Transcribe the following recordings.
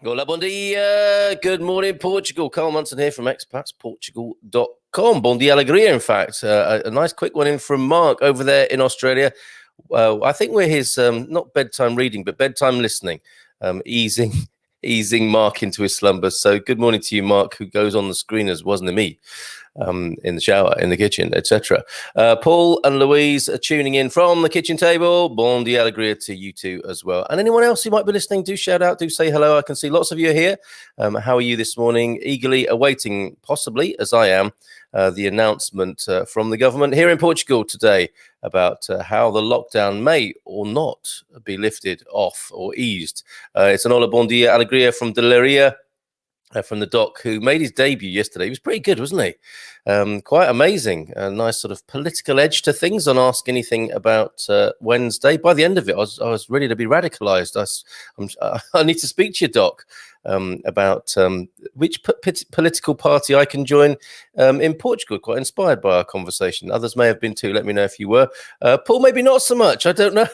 Hola, bon dia. Good morning, Portugal. Carl Munson here from expatsportugal.com. Bon dia, alegria, in fact. A nice quick one in from Mark over there in Australia. I think we're his, not bedtime reading, but bedtime listening, easing Mark into his slumbers. So good morning to you, Mark, who goes on the screen as wasn't it me. In the shower, in the kitchen, etc. Paul and Louise are tuning in from the kitchen table. Bon dia, alegria to you two as well. And anyone else who might be listening, do shout out, do say hello. I can see lots of you here. How are you this morning? Eagerly awaiting, possibly, as I am, the announcement from the government here in Portugal today about how the lockdown may or not be lifted off or eased. It's an hola, bon dia, alegria from Deliria. From the doc, who made his debut yesterday. He was pretty good, wasn't he? Quite amazing. A nice sort of political edge to things on Ask Anything about Wednesday. By the end of it, I was ready to be radicalised. I need to speak to you, Doc, about which political party I can join in Portugal. Quite inspired by our conversation. Others may have been too. Let me know if you were. Paul, maybe not so much. I don't know.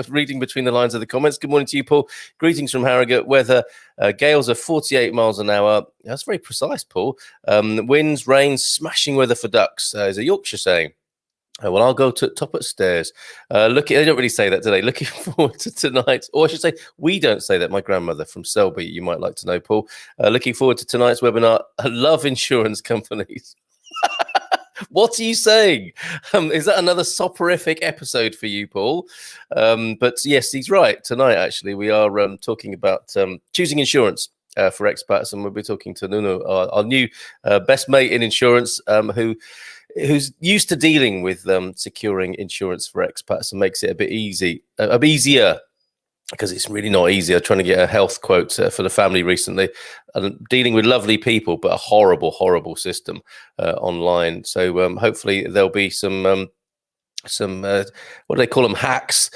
Reading between the lines of the comments. Good morning to you, Paul. Greetings from Harrogate. Weather, gales are 48 miles an hour. That's very precise, Paul. Winds, rain, smashing weather for ducks, is a Yorkshire saying. Well, I'll go to top at stairs. They don't really say that today. Looking forward to tonight, or I should say, we don't say that. My grandmother from Selby, you might like to know, Paul. Looking forward to tonight's webinar. I love insurance companies. What are you saying? Is that another soporific episode for you, Paul? But yes, he's right. Tonight, actually, we are talking about choosing insurance for expats, and we'll be talking to Nuno, our new best mate in insurance, who's used to dealing with securing insurance for expats and makes it a bit easier, because it's really not easy. I'm trying to get a health quote for the family recently, and dealing with lovely people, but a horrible system online. So hopefully there'll be some what do they call them, hacks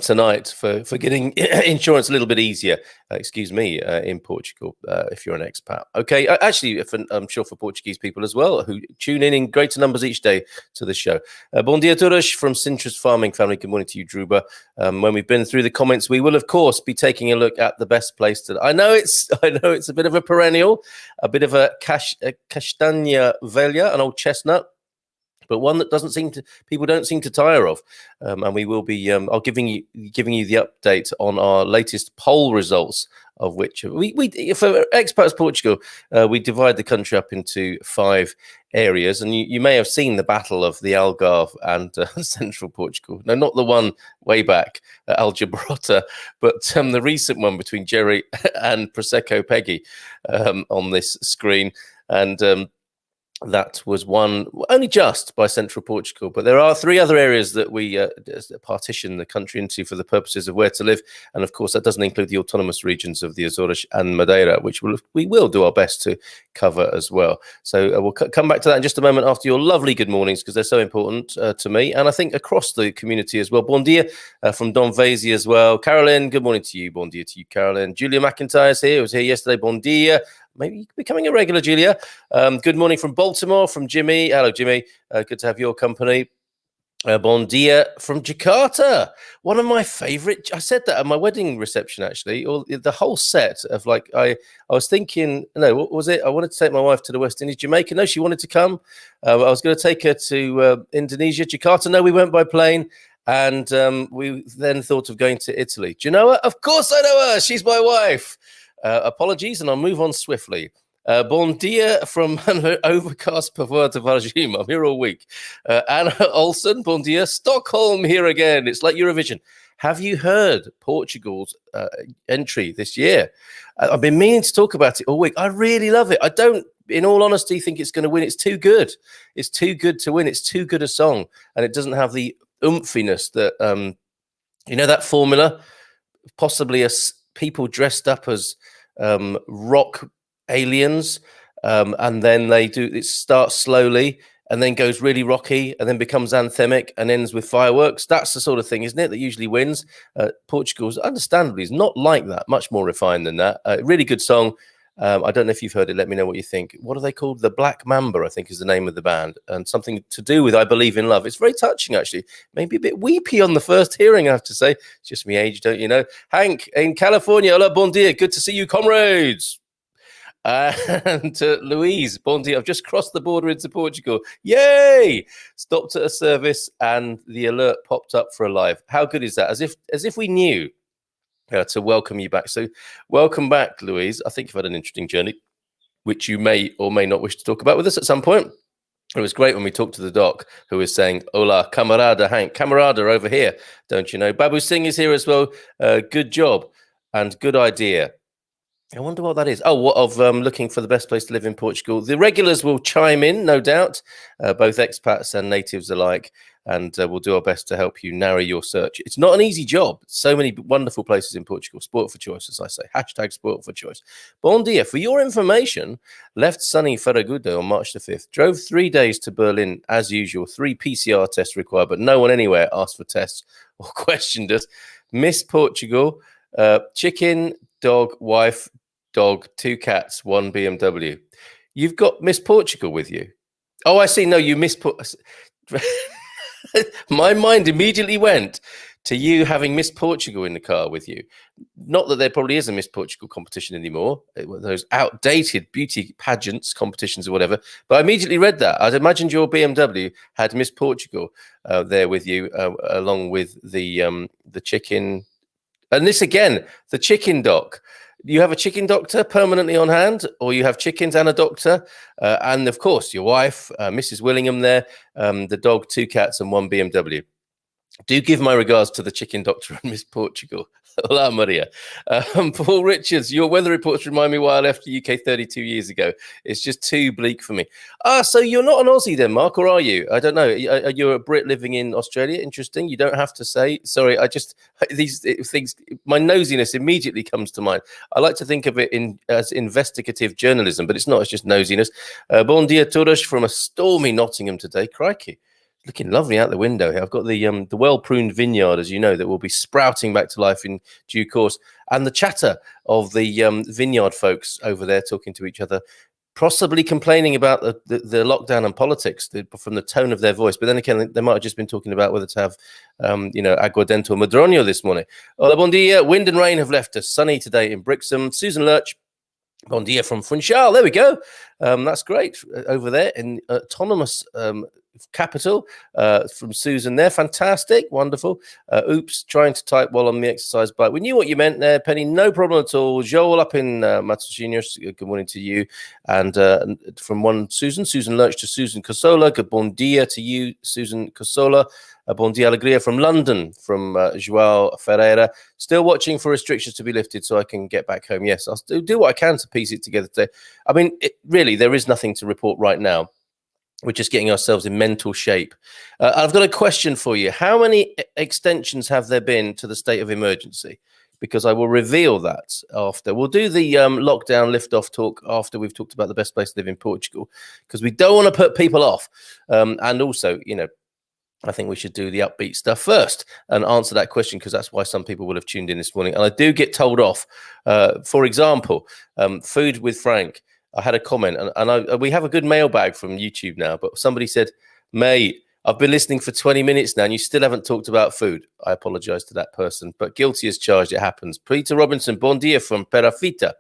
tonight for getting insurance a little bit easier, in Portugal, if you're an expat. Okay, actually, I'm sure for Portuguese people as well, who tune in greater numbers each day to the show. Bon dia todos from Sintra's Farming Family. Good morning to you, Druba. When we've been through the comments, we will, of course, be taking a look at the best place to... I know it's a bit of a perennial, a bit of a castanha velha, an old chestnut, but one that people don't seem to tire of, and we will be. I'll giving you the update on our latest poll results, of which we for Expats Portugal, we divide the country up into 5 areas, and you may have seen the battle of the Algarve and central Portugal. No, not the one way back at Algibraltar, but the recent one between Jerry and Prosecco Peggy on this screen, and. That was won only just by central Portugal, but there are 3 other areas that we partition the country into for the purposes of where to live, and of course that doesn't include the autonomous regions of the Azores and Madeira, which we will do our best to cover as well. So we'll come back to that in just a moment after your lovely good mornings, because they're so important to me, and I think across the community as well. Bon dia from Don Vasey as well. Carolyn, good morning to you. Bon dia to you, Carolyn. Julia McIntyre is here. Was here yesterday. Bon dia. Maybe becoming a regular, Julia. Good morning from Baltimore, from Jimmy. Hello, Jimmy. Good to have your company. Bon dia from Jakarta. One of my favorite. I said that at my wedding reception, actually. Or the whole set of I was thinking, no, what was it? I wanted to take my wife to the West Indies, Jamaica. No, she wanted to come. I was going to take her to Indonesia, Jakarta. No, we went by plane. And we then thought of going to Italy. Do you know her? Of course I know her. She's my wife. Apologies, and I'll move on swiftly. Bon dia from an overcast Pavor de I'm here all week. Anna Olsen, bon dia. Stockholm here again. It's like Eurovision. Have you heard Portugal's entry this year? I've been meaning to talk about it all week. I really love it. I don't, in all honesty, think it's going to win. It's too good. It's too good to win. It's too good a song, and it doesn't have the oomphiness that that formula. Possibly people dressed up as rock aliens, and then it starts slowly and then goes really rocky and then becomes anthemic and ends with fireworks. That's the sort of thing, isn't it, that usually wins? Portugal's, understandably, is not like that, much more refined than that. Really good song. I don't know if you've heard it. Let me know what you think. What are they called? The Black Mamba, I think, is the name of the band, and something to do with I Believe in Love. It's very touching, actually. Maybe a bit weepy on the first hearing, I have to say. It's just me age, don't you know? Hank in California. Hola, bon dia. Good to see you, comrades. And Louise, bon dia. I've just crossed the border into Portugal. Yay! Stopped at a service and the alert popped up for a live. How good is that? As if we knew. To welcome you back. So welcome back, Louise. I think you've had an interesting journey, which you may or may not wish to talk about with us at some point. It was great when we talked to the doc, who was saying, hola, camarada, Hank. Camarada over here, don't you know? Babu Singh is here as well. Good job and good idea. I wonder what that is. Oh, what of looking for the best place to live in Portugal. The regulars will chime in, no doubt, both expats and natives alike, and we'll do our best to help you narrow your search. It's not an easy job. So many wonderful places in Portugal. Sport for choice, as I say. Hashtag sport for choice. Bon dia. For your information, left sunny Faraguda on March the 5th. Drove 3 days to Berlin, as usual. 3 PCR tests required, but no one anywhere asked for tests or questioned us. Miss Portugal. Chicken, dog, wife, dog, 2 cats, 1 BMW. You've got Miss Portugal with you. Oh, I see. No, you miss My mind immediately went to you having Miss Portugal in the car with you. Not that there probably is a Miss Portugal competition anymore, those outdated beauty pageants, competitions or whatever. But I immediately read that. I'd imagined your BMW had Miss Portugal there with you, along with the chicken. And this again, the chicken doc. You have a chicken doctor permanently on hand, or you have chickens and a doctor, and of course your wife, Mrs. Willingham there, the dog, 2 cats and 1 BMW. Do give my regards to the chicken doctor and Miss Portugal. Hola, Maria. Paul Richards, your weather reports remind me why I left the UK 32 years ago. It's just too bleak for me. So you're not an Aussie then, Mark, or are you? I don't know. You're a Brit living in Australia. Interesting. You don't have to say. Sorry, these things, my nosiness immediately comes to mind. I like to think of it as investigative journalism, but it's not. It's just nosiness. Bon dia todos from a stormy Nottingham today. Crikey. Looking lovely out the window here. I've got the well-pruned vineyard, as you know, that will be sprouting back to life in due course. And the chatter of the vineyard folks over there talking to each other, possibly complaining about the lockdown and politics from the tone of their voice. But then again, they might have just been talking about whether to have, aguardente or madroño this morning. Hola, bon dia. Wind and rain have left us. Sunny today in Brixham. Susan Lurch. Bon dia from Funchal. There we go. That's great over there in autonomous capital from Susan there. Fantastic. Wonderful. Oops, trying to type while on the exercise bike. We knew what you meant there, Penny. No problem at all. Joel up in Matosinhos. Good morning to you. And from one Susan Lurch to Susan Cosola. Good bon dia to you, Susan Cosola. Bon dia alegria from London, from Joao Ferreira. Still watching for restrictions to be lifted so I can get back home. Yes, I'll do what I can to piece it together today. I mean, really, there is nothing to report right now. We're just getting ourselves in mental shape. I've got a question for you. How many extensions have there been to the state of emergency? Because I will reveal that after. We'll do the lockdown lift-off talk after we've talked about the best place to live in Portugal, because we don't want to put people off. And also, I think we should do the upbeat stuff first and answer that question, because that's why some people will have tuned in this morning. And I do get told off. For example, Food with Frank. I had a comment, and we have a good mailbag from YouTube now, but somebody said, mate, I've been listening for 20 minutes now and you still haven't talked about food. I apologize to that person, but guilty as charged. It happens. Peter Robinson, bon dia from Perafita.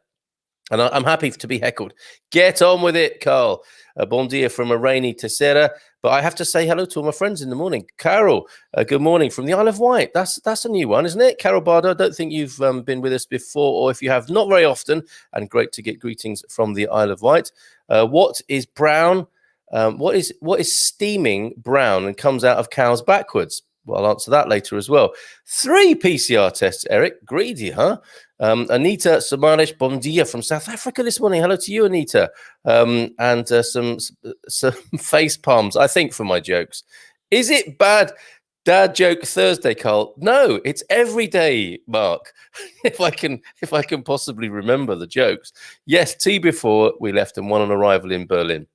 And I'm happy to be heckled. Get on with it, Carl. Bon dia from a rainy Terceira. But I have to say hello to all my friends in the morning. Carol, good morning from the Isle of Wight. That's a new one, isn't it? Carol Bardo, I don't think you've been with us before, or if you have, not very often. And great to get greetings from the Isle of Wight. What is brown? What is steaming brown and comes out of cows backwards? Well, I'll answer that later as well. 3 PCR tests, Eric. Greedy, huh? Anita Samaresh Bondia from South Africa this morning. Hello to you, Anita. And some face palms, I think, for my jokes. Is it bad dad joke Thursday, Carl? No, it's every day, Mark. if I can possibly remember the jokes. Yes, 2 before we left and 1 on arrival in Berlin.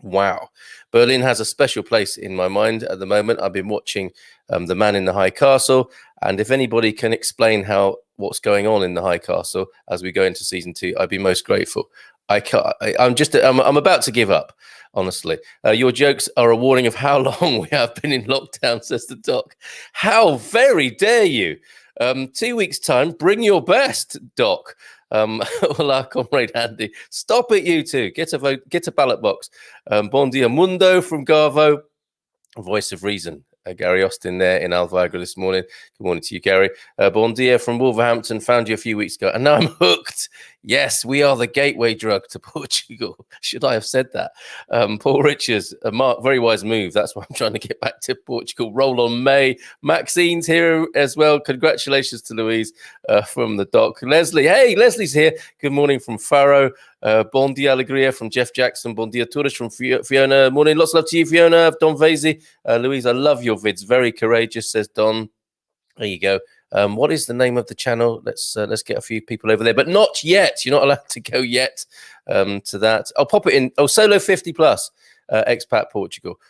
Wow. Berlin has a special place in my mind at the moment. I've been watching The Man in the High Castle. And if anybody can explain what's going on in the High Castle as we go into season 2, I'd be most grateful. I'm about to give up, honestly. Your jokes are a warning of how long we have been in lockdown, says the doc. How very dare you? 2 weeks' time, bring your best, Doc. Well, our comrade Andy, stop it, you two. Get a vote, get a ballot box. Bon dia Mundo from Garvo, voice of reason. Gary Austin there in Alvigra this morning. Good morning to you, Gary. Bon dia from Wolverhampton. Found you a few weeks ago, and now I'm hooked. Yes, we are the gateway drug to Portugal. Should I have said that? Paul Richards, Mark, very wise move. That's why I'm trying to get back to Portugal. Roll on May. Maxine's here as well. Congratulations to Louise from the doc. Leslie, hey, Leslie's here. Good morning from Faro. Bon dia Alegria from Jeff Jackson. Bon dia Tourish from Fiona. Morning, lots of love to you, Fiona. Don Vasey. Louise, I love your vids. Very courageous, says Don. There you go. What is the name of the channel? Let's get a few people over there, but not yet. You're not allowed to go yet to that. I'll pop it in. Oh, Solo 50 plus, Expat Portugal,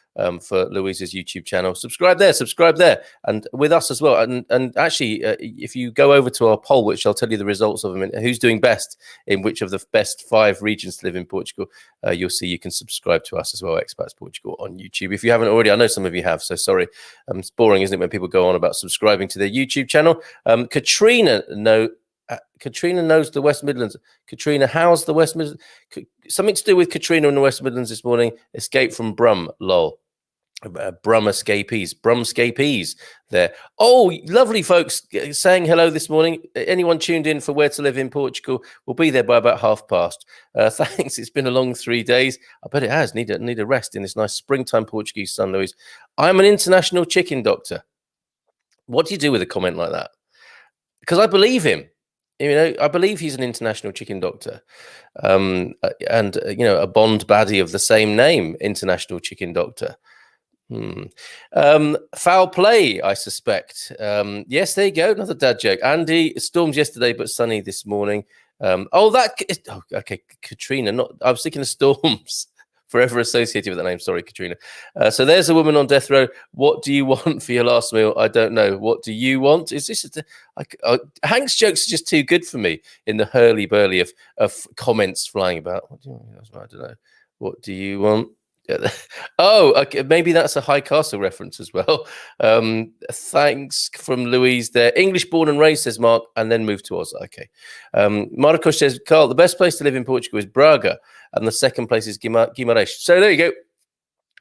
for Louise's YouTube channel. Subscribe there, and with us as well. And actually, if you go over to our poll, which I'll tell you the results of them, and who's doing best in which of the best 5 regions to live in Portugal, you'll see you can subscribe to us as well, Expats Portugal on YouTube. If you haven't already, I know some of you have, so sorry. It's boring, isn't it, when people go on about subscribing to their YouTube channel? Katrina knows the West Midlands. Katrina, how's the West Midlands? Something to do with Katrina in the West Midlands this morning. Escape from Brum, lol. Brum escapees there. Oh, lovely folks saying hello this morning. Anyone tuned in for Where to Live in Portugal will be there by about past. Thanks. It's been a long 3 days. I bet it has. Need a rest in this nice springtime Portuguese sun, Louise. I'm an international chicken doctor. What do you do with a comment like that? Because I believe him. I believe he's an international chicken doctor, and a Bond baddie of the same name, international chicken doctor. Foul play, I suspect. Yes, there you go. Another dad joke. Andy, storms yesterday, but sunny this morning. Okay, Katrina. I was thinking of storms. Forever associated with that name. Sorry, Katrina. So there's a woman on death row. What do you want for your last meal? I don't know. What do you want? Is this Hank's jokes are just too good for me in the hurly-burly of comments flying about. What do you want? I don't know. What do you want? Oh, okay, maybe that's a High Castle reference as well. Thanks from Louise there. English born and raised, says Mark, and then moved to Oz. Okay. Marcos says, Carl, the best place to live in Portugal is Braga, and the second place is Guimarães. So there you go.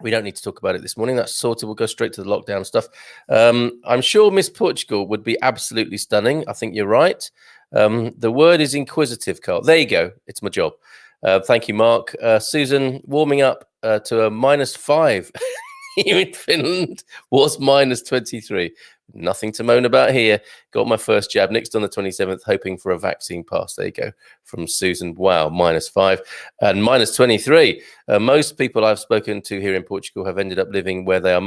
We don't need to talk about it this morning. That's sorted. We'll go straight to the lockdown stuff. I'm sure Miss Portugal would be absolutely stunning. I think you're right. The word is inquisitive, Carl. There you go. It's my job. Thank you, Mark. Susan, warming up to a -5 here in Finland was -23. Nothing to moan about here. Got my first jab next on the 27th, hoping for a vaccine pass. There you go. From Susan. Wow, -5 and -23. Most people I've spoken to here in Portugal have ended up living where they are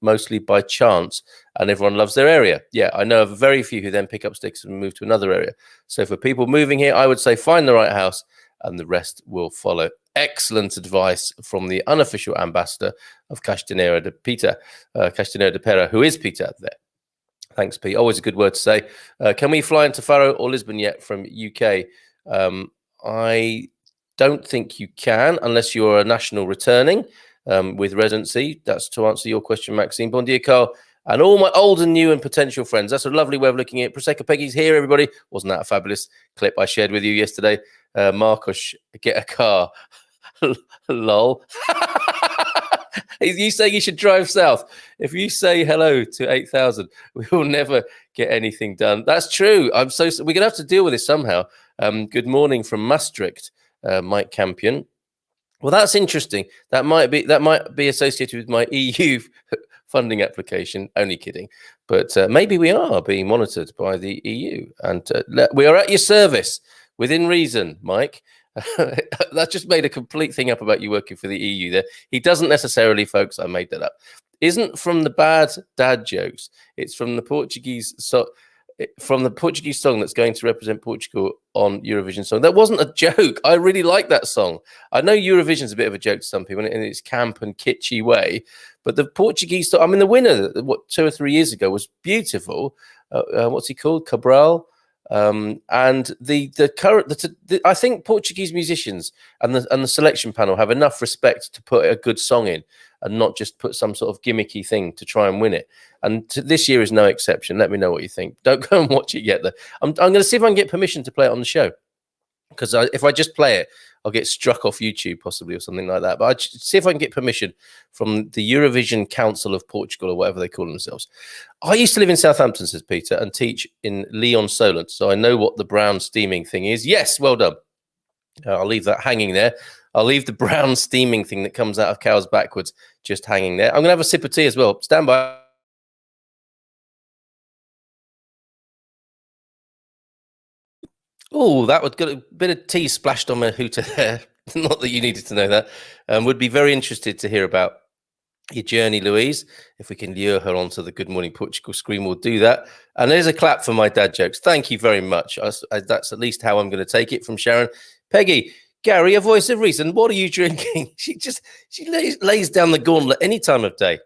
mostly by chance, and everyone loves their area. Yeah, I know of very few who then pick up sticks and move to another area. So for people moving here, I would say find the right house and the rest will follow. Excellent advice from the unofficial ambassador of Castanheira de Pera, who is Peter there. Thanks, Pete. Always a good word to say. Can we fly into Faro or Lisbon yet from UK? I don't think you can unless you're a national returning with residency. That's to answer your question, Maxine. Bon dia, Carl. And all my old and new and potential friends. That's a lovely way of looking at it. Prosecco Peggy's here, everybody. Wasn't that a fabulous clip I shared with you yesterday? Marcos, get a car. Lol. You say you should drive south. If you say hello to 8,000, we will never get anything done. That's true. We're gonna have to deal with this somehow. Good morning from Maastricht, Mike Campion. Well, that's interesting. That might be associated with my EU funding application. Only kidding. But maybe we are being monitored by the EU. And we are at your service within reason, Mike. That just made a complete thing up about you working for the EU there. He doesn't necessarily, folks, I made that up. Isn't from the bad dad jokes. It's from the Portuguese song that's going to represent Portugal on Eurovision Song. That wasn't a joke. I really like that song. I know Eurovision's a bit of a joke to some people in its camp and kitschy way, but the Portuguese song, I mean, the winner, 2 or 3 years ago, was beautiful. What's he called? Cabral. And I think Portuguese musicians and the selection panel have enough respect to put a good song in and not just put some sort of gimmicky thing to try and win it. And this year is no exception. Let me know what you think. Don't go and watch it yet, though. I'm going to see if I can get permission to play it on the show, because if I just play it, I'll get struck off YouTube possibly or something like that. But I'll see if I can get permission from the Eurovision Council of Portugal or whatever they call themselves. I used to live in Southampton, says Peter, and teach in Lyon Solent, so I know what the brown steaming thing is. Yes, well done. I'll leave that hanging there. I'll leave the brown steaming thing that comes out of cows backwards just hanging there. I'm going to have a sip of tea as well. Stand by. Oh, that would get a bit of tea splashed on my hooter there. Not that you needed to know that. Would be very interested to hear about your journey, Louise. If we can lure her onto the Good Morning Portugal screen, we'll do that. And there's a clap for my dad jokes. Thank you very much. That's at least how I'm going to take it from Sharon. Peggy, Gary, a voice of reason. What are you drinking? She lays down the gauntlet any time of day.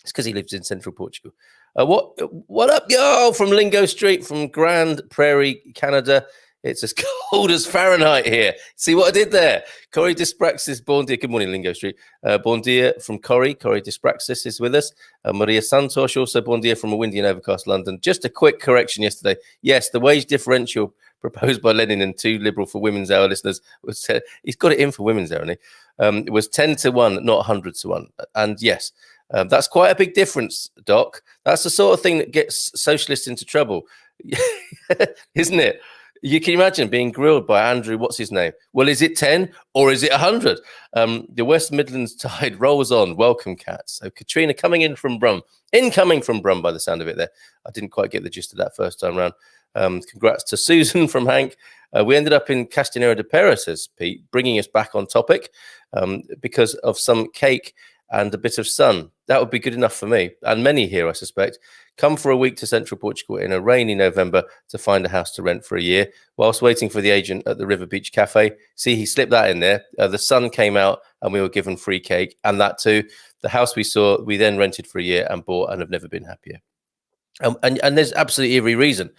It's because he lives in central Portugal. What up, yo? From Lingo Street, from Grand Prairie, Canada. It's as cold as Fahrenheit here. See what I did there? Corey Dispraxis, bon dia. Good morning, Lingo Street. Bon dia from Corey. Corey Dispraxis is with us. Maria Santos, also bon dia from a windy and overcast London. Just a quick correction yesterday. Yes, the wage differential proposed by Lenin and Too Liberal for Women's Hour listeners was he's got it in for Women's Hour, hasn't he? It was 10 to 1, not 100 to 1. And yes, that's quite a big difference, Doc. That's the sort of thing that gets socialists into trouble, isn't it? You can imagine being grilled by Andrew, what's his name? Well, is it 10 or is it 100? The West Midlands tide rolls on. Welcome, cats. So Katrina incoming from Brum by the sound of it there. I didn't quite get the gist of that first time round. Congrats to Susan from Hank. We ended up in Castanera de Pera, says Pete, bringing us back on topic because of some cake and a bit of sun. That would be good enough for me and many here, I suspect. Come for a week to central Portugal in a rainy November to find a house to rent for a year whilst waiting for the agent at the River Beach Cafe. See, he slipped that in there. The sun came out and we were given free cake, and that too. The house we saw, we then rented for a year and bought and have never been happier. And there's absolutely every reason.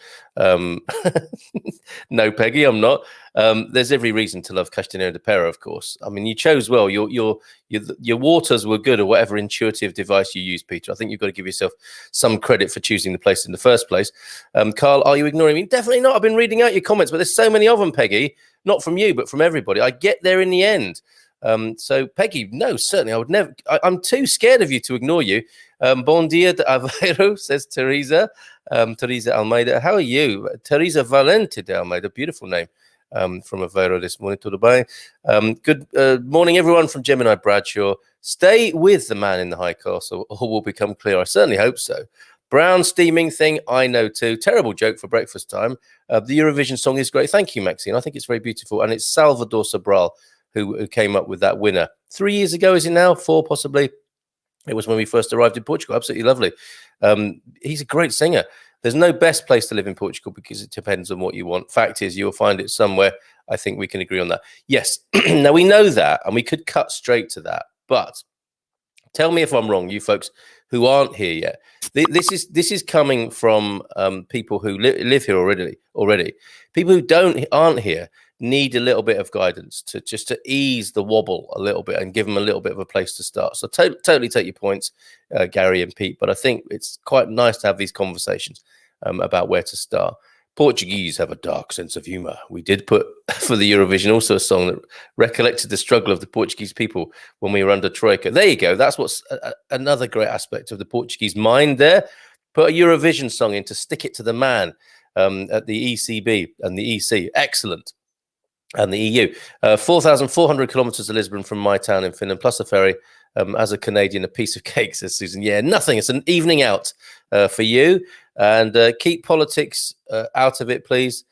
No, Peggy, I'm not. There's every reason to love Castanera de Pera, of course. I mean, you chose well. Your waters were good, or whatever intuitive device you used, Peter. I think you've got to give yourself some credit for choosing the place in the first place. Carl, are you ignoring me? Definitely not. I've been reading out your comments, but there's so many of them, Peggy. Not from you, but from everybody. I get there in the end. So, Peggy, no, certainly I would never. I'm too scared of you to ignore you. Bon dia de Aveiro, says Teresa. Teresa Almeida. How are you? Teresa Valente de Almeida. Beautiful name from Aveiro this morning. Tudo bem? Good morning, everyone from Gemini Bradshaw. Stay with the man in the high castle, or all will become clear. I certainly hope so. Brown steaming thing, I know too. Terrible joke for breakfast time. The Eurovision song is great. Thank you, Maxine. I think it's very beautiful. And it's Salvador Sobral who came up with that winner 3 years ago. Is it now? 4 possibly. It was when we first arrived in Portugal. Absolutely lovely. He's a great singer. There's no best place to live in Portugal because it depends on what you want. Fact is, you'll find it somewhere. I think we can agree on that. Yes. Now, we know that, and we could cut straight to that. But tell me if I'm wrong, you folks who aren't here yet. This is coming from people who live here already. People who aren't here need a little bit of guidance to ease the wobble a little bit and give them a little bit of a place to start. So totally take your points, Gary and Pete, but I think it's quite nice to have these conversations about where to start. Portuguese have a dark sense of humor. We did put for the Eurovision also a song that recollected the struggle of the Portuguese people when we were under Troika. There you go. That's what's another great aspect of the Portuguese mind there. Put a Eurovision song in to stick it to the man at the ECB and the EC. Excellent. and the EU. 4,400 kilometers to Lisbon from my town in Finland, plus a ferry. As a Canadian, a piece of cake, says Susan. Yeah, nothing. It's an evening out for you. And keep politics out of it, please.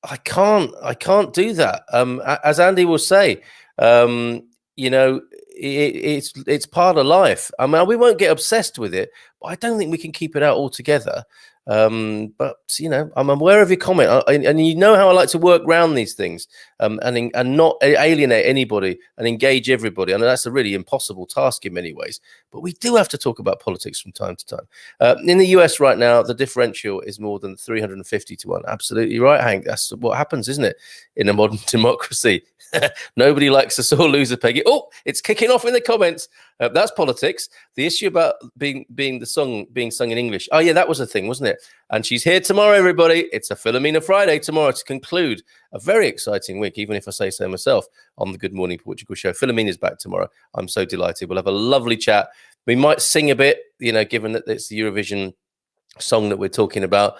I can't do that. As Andy will say, you know, it's part of life. I mean, we won't get obsessed with it, but I don't think we can keep it out altogether. But you know, I'm aware of your comment, and you know how I like to work around these things, and not alienate anybody and engage everybody. I know that's a really impossible task in many ways, but we do have to talk about politics from time to time. In the US right now, the differential is more than 350 to 1. Absolutely right, Hank. That's what happens, isn't it, in a modern democracy? Nobody likes a sore loser, Peggy. Oh, it's kicking off in the comments. That's politics. The issue about being sung in English. Oh yeah, that was a thing, wasn't it? And she's here tomorrow, everybody. It's a Philomena Friday tomorrow to conclude a very exciting week, even if I say so myself, on the Good Morning Portugal show. Philomena's back tomorrow. I'm so delighted. We'll have a lovely chat. We might sing a bit, you know, given that it's the Eurovision song that we're talking about.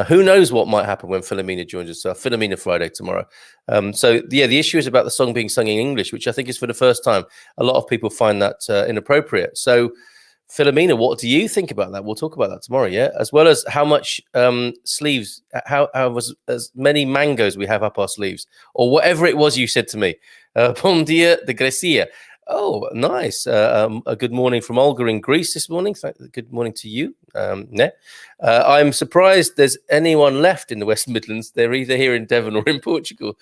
Who knows what might happen when Philomena joins us? So Philomena Friday tomorrow. So yeah, the issue is about the song being sung in English, which I think is for the first time. A lot of people find that inappropriate. So Philomena, what do you think about that? We'll talk about that tomorrow, yeah? As well as how much sleeves, how was as many mangoes we have up our sleeves, or whatever it was you said to me. Bon dia de Grecia. Oh, nice. A good morning from Olga in Greece this morning. Good morning to you. I'm surprised there's anyone left in the West Midlands. They're either here in Devon or in Portugal.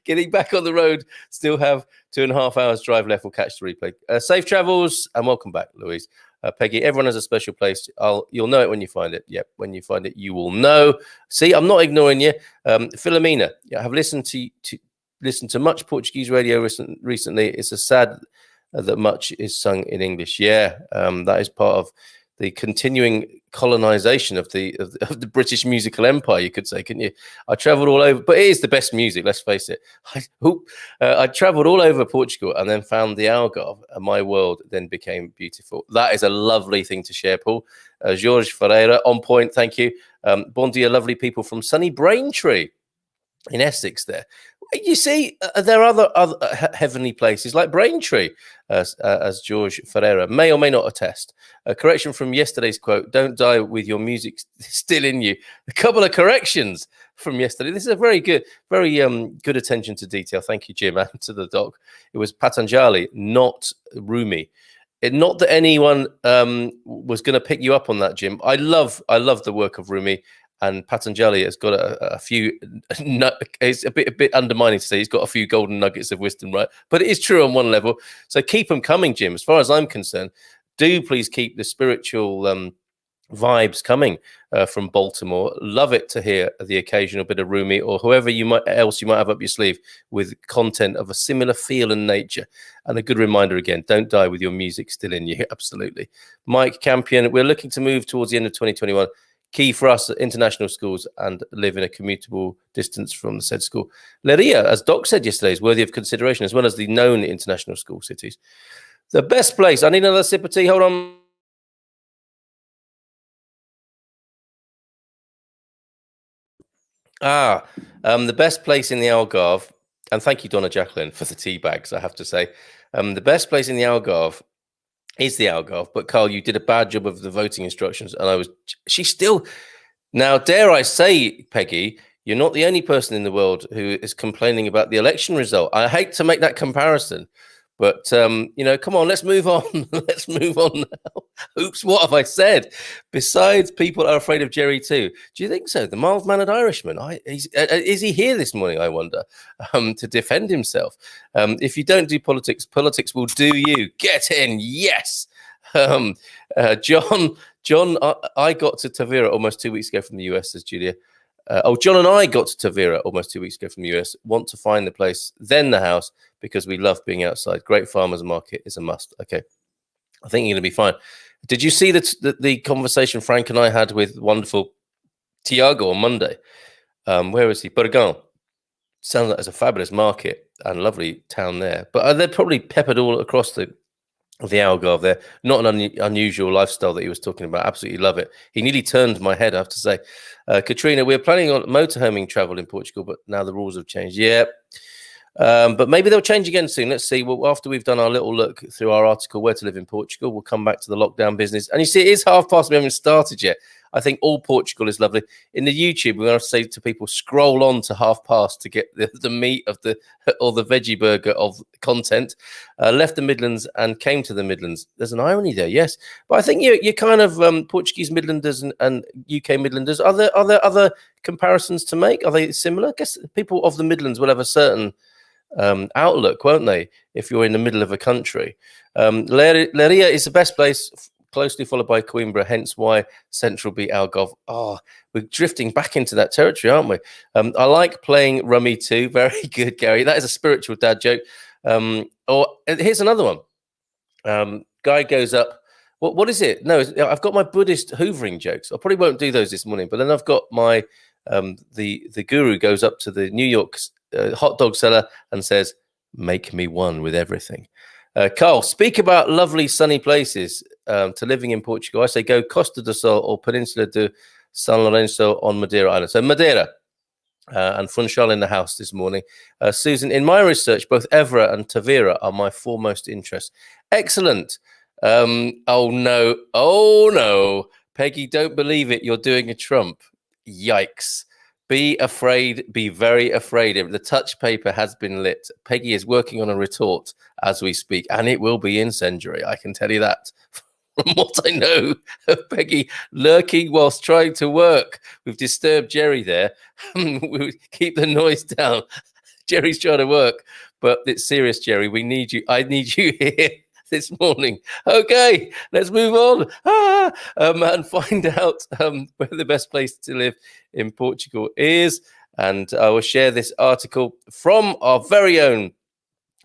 Getting back on the road, still have 2.5 hours drive left. We'll catch the replay. Safe travels and welcome back, Louise. Peggy, everyone has a special place. You'll know it when you find it. Yep, when you find it, you will know. See, I'm not ignoring you. Philomena, I have listened to much Portuguese radio recently. It's a sad that much is sung in English. Yeah, that is part of the continuing colonization of the British musical empire, you could say, couldn't you? I traveled all over, but it is the best music, let's face it. I traveled all over Portugal and then found the Algarve, and my world then became beautiful. That is a lovely thing to share, Paul. Jorge Ferreira, on point, thank you. Bon dia, lovely people from sunny Braintree in Essex there. You see, there are other heavenly places like Braintree, as George Ferreira may or may not attest. A correction from yesterday's quote, don't die with your music still in you. A couple of corrections from yesterday. This is a very good attention to detail. Thank you, Jim, and to the doc. It was Patanjali, not Rumi. Not that anyone was going to pick you up on that, Jim. I love the work of Rumi. And Patanjali has got a few. It's a bit undermining to say he's got a few golden nuggets of wisdom, right? But it is true on one level. So keep them coming, Jim. As far as I'm concerned, do please keep the spiritual vibes coming from Baltimore. Love it to hear the occasional bit of Rumi or whoever else you might have up your sleeve with content of a similar feel and nature. And a good reminder again: don't die with your music still in you. Absolutely, Mike Campion. We're looking to move towards the end of 2021. Key for us at international schools and live in a commutable distance from the said school. Leria, as Doc said yesterday, is worthy of consideration, as well as the known international school cities. The best place. I need another sip of tea. Hold on. The best place in the Algarve, and thank you, Donna Jacqueline, for the tea bags, I have to say. The best place in the Algarve is the Algarve, but Carl, you did a bad job of the voting instructions, and she's still, now dare I say, Peggy, you're not the only person in the world who is complaining about the election result. I hate to make that comparison, but come on, let's move on. Let's move on now. Oops, what have I said? Besides, people are afraid of Jerry too. Do you think so? The mild-mannered Irishman. Is he here this morning, I wonder, to defend himself? If you don't do politics, politics will do you. Get in, yes. John, I got to Tavira almost 2 weeks ago from the US, says Julia. John and I got to Tavira almost 2 weeks ago from the US. Want to find the place, then the house, because we love being outside. Great farmers market is a must. Okay, I think you're going to be fine. Did you see the conversation Frank and I had with wonderful Tiago on Monday? Where is he? Portugal. Sounds like it's a fabulous market and lovely town there. But they're probably peppered all across the the Algarve there. Not an unusual lifestyle that he was talking about. Absolutely love it. He nearly turned my head, I have to say. Katrina, we're planning on motorhoming travel in Portugal, but now the rules have changed. Yeah. But maybe they'll change again soon. Let's see. Well, after we've done our little look through our article, Where to Live in Portugal, we'll come back to the lockdown business. And you see, it is past. We haven't started yet. I think all Portugal is lovely. In the YouTube, we're going to say to people, scroll on to past to get the meat of the or the veggie burger of content. Left the Midlands and came to the Midlands. There's an irony there, yes. But I think you're kind of Portuguese Midlanders and UK Midlanders. Are there other comparisons to make? Are they similar? I guess people of the Midlands will have a certain outlook, won't they, if you're in the middle of a country. Leiria is the best place, closely followed by Coimbra, hence why Central beat Algarve. We're drifting back into that territory, aren't we? I like playing rummy too. Very good, Gary. That is a spiritual dad joke. Or here's another one. Guy goes up. What is it? No, I've got my Buddhist hoovering jokes. I probably won't do those this morning, but then I've got my the guru goes up to the New York hot dog seller and says, "Make me one with everything." Carl, speak about lovely sunny places to living in Portugal. I say go Costa do Sol or Peninsula de San Lorenzo on Madeira Island. So Madeira and Funchal in the house this morning. Susan, in my research, both Evra and Tavira are my foremost interests. Excellent. Oh no. Peggy, don't believe it. You're doing a Trump. Yikes. Be afraid, be very afraid. The touch paper has been lit. Peggy is working on a retort as we speak, and it will be incendiary. I can tell you that from what I know of Peggy lurking whilst trying to work. We've disturbed Jerry there. We keep the noise down. Jerry's trying to work, but it's serious, Jerry. We need you. I need you here this morning. Okay, let's move on and find out where the best place to live in Portugal is. And I will share this article from our very own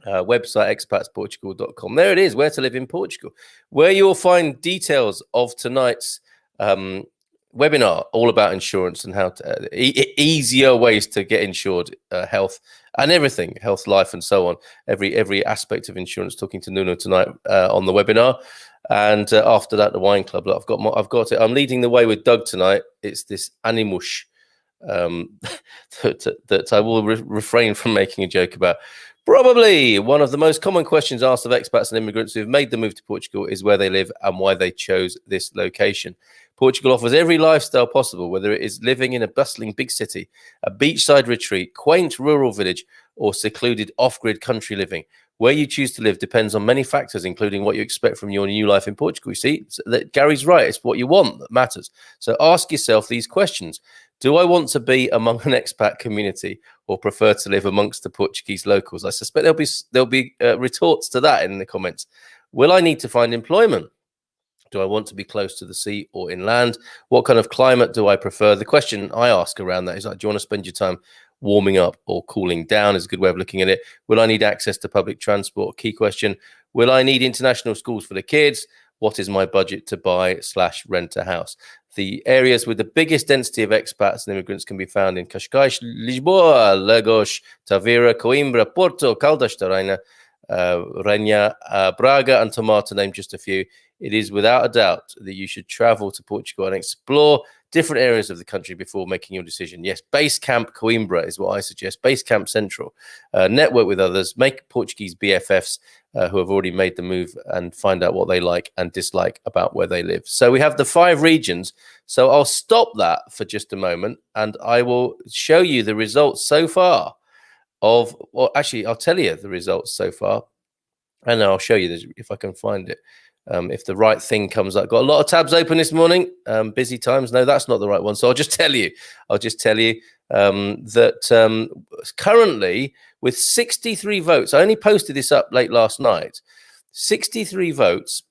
website, expatsportugal.com. There it is, Where to Live in Portugal, where you'll find details of tonight's webinar, all about insurance and how to easier ways to get insured, health and everything, health, life, and so on. Every aspect of insurance. Talking to Nuno tonight on the webinar, and after that, the wine club. Look, I've got it. I'm leading the way with Doug tonight. It's this animush that I will refrain from making a joke about. Probably one of the most common questions asked of expats and immigrants who have made the move to Portugal is where they live and why they chose this location. Portugal offers every lifestyle possible, whether it is living in a bustling big city, a beachside retreat, quaint rural village, or secluded off-grid country living. Where you choose to live depends on many factors, including what you expect from your new life in Portugal. You see, Gary's right. It's what you want that matters. So ask yourself these questions. Do I want to be among an expat community or prefer to live amongst the Portuguese locals? I suspect there'll be retorts to that in the comments. Will I need to find employment? Do I want to be close to the sea or inland? What kind of climate do I prefer? The question I ask around that is like, do you want to spend your time warming up or cooling down? Is a good way of looking at it. Will I need access to public transport? Key question. Will I need international schools for the kids? What is my budget to buy/rent a house? The areas with the biggest density of expats and immigrants can be found in Cascais, Lisboa, Lagos, Tavira, Coimbra, Porto, Caldas da Rainha, Rainha, Braga, and Tomar, to name just a few. It is without a doubt that you should travel to Portugal and explore different areas of the country before making your decision. Yes, Base Camp Coimbra is what I suggest. Base Camp Central. Network with others. Make Portuguese BFFs who have already made the move and find out what they like and dislike about where they live. So we have the 5 regions. So I'll stop that for just a moment and I will show you the results so far of, well, actually, I'll tell you the results so far and then I'll show you this if I can find it. If the right thing comes up. Got a lot of tabs open this morning. Busy times. No, that's not the right one. So I'll just tell you that currently with 63 votes, I only posted this up late last night, 63 votes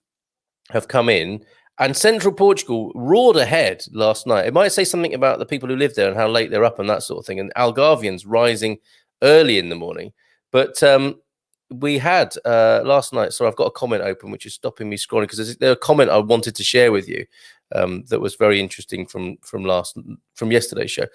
have come in and Central Portugal roared ahead last night. It might say something about the people who live there and how late they're up and that sort of thing. And Algarvians rising early in the morning. But we had last night, so I've got a comment open which is stopping me scrolling because there's a comment I wanted to share with you that was very interesting from yesterday's show.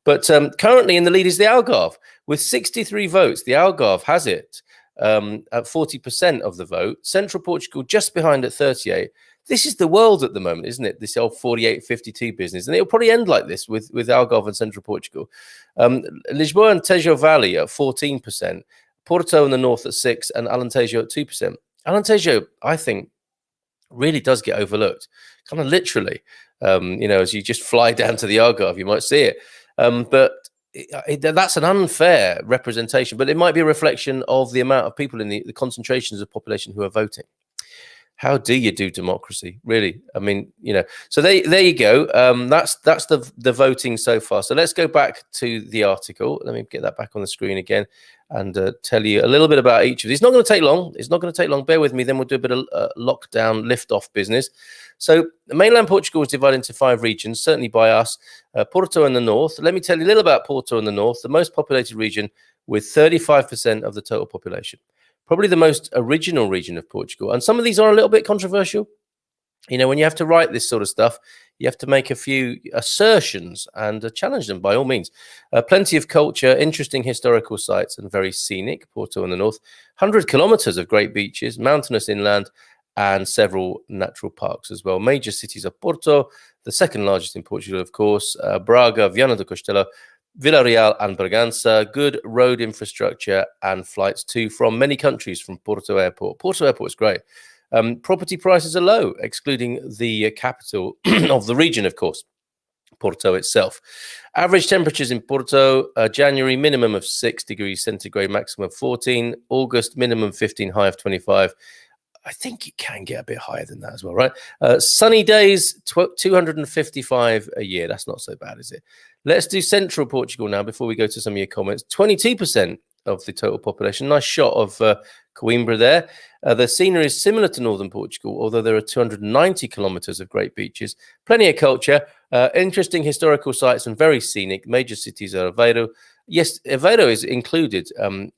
But currently in the lead is the Algarve with 63 votes. The Algarve has it. at 40% of the vote. Central Portugal just behind at 38%. This is the world at the moment, isn't it? This old 48-52 business. And it'll probably end like this with Algarve and Central Portugal. Lisboa and Tejo Valley at 14%. Porto in the north at 6%, and Alentejo at 2%. Alentejo, I think, really does get overlooked, kind of literally. As you just fly down to the Algarve, you might see it. But that's an unfair representation, but it might be a reflection of the amount of people in the concentrations of population who are voting. How do you do democracy, really? I mean, so there you go. That's the voting so far. So let's go back to the article. Let me get that back on the screen again and tell you a little bit about each of these. It's not going to take long. It's not going to take long. Bear with me. Then we'll do a bit of lockdown lift-off business. So mainland Portugal is divided into 5 regions, certainly by us. Porto in the north. Let me tell you a little about Porto in the north, the most populated region with 35% of the total population. Probably the most original region of Portugal. And some of these are a little bit controversial. When you have to write this sort of stuff, you have to make a few assertions and challenge them by all means. Plenty of culture, interesting historical sites, and very scenic, Porto in the north. 100 kilometers of great beaches, mountainous inland, and several natural parks as well. Major cities are Porto, the second largest in Portugal, of course, Braga, Viana do Castelo, Villarreal and Bragança. Good road infrastructure and flights to from many countries from Porto Airport. Porto Airport is great. Property prices are low, excluding the capital of the region, of course, Porto itself. Average temperatures in Porto, January minimum of 6 degrees centigrade, maximum of 14. August minimum 15, high of 25. I think it can get a bit higher than that as well, right? Sunny days, 255 a year. That's not so bad, is it? Let's do Central Portugal now before we go to some of your comments. 22% of the total population. Nice shot of Coimbra there. The scenery is similar to northern Portugal, although there are 290 kilometers of great beaches. Plenty of culture, interesting historical sites, and very scenic. Major cities are Aveiro. Yes, Aveiro is included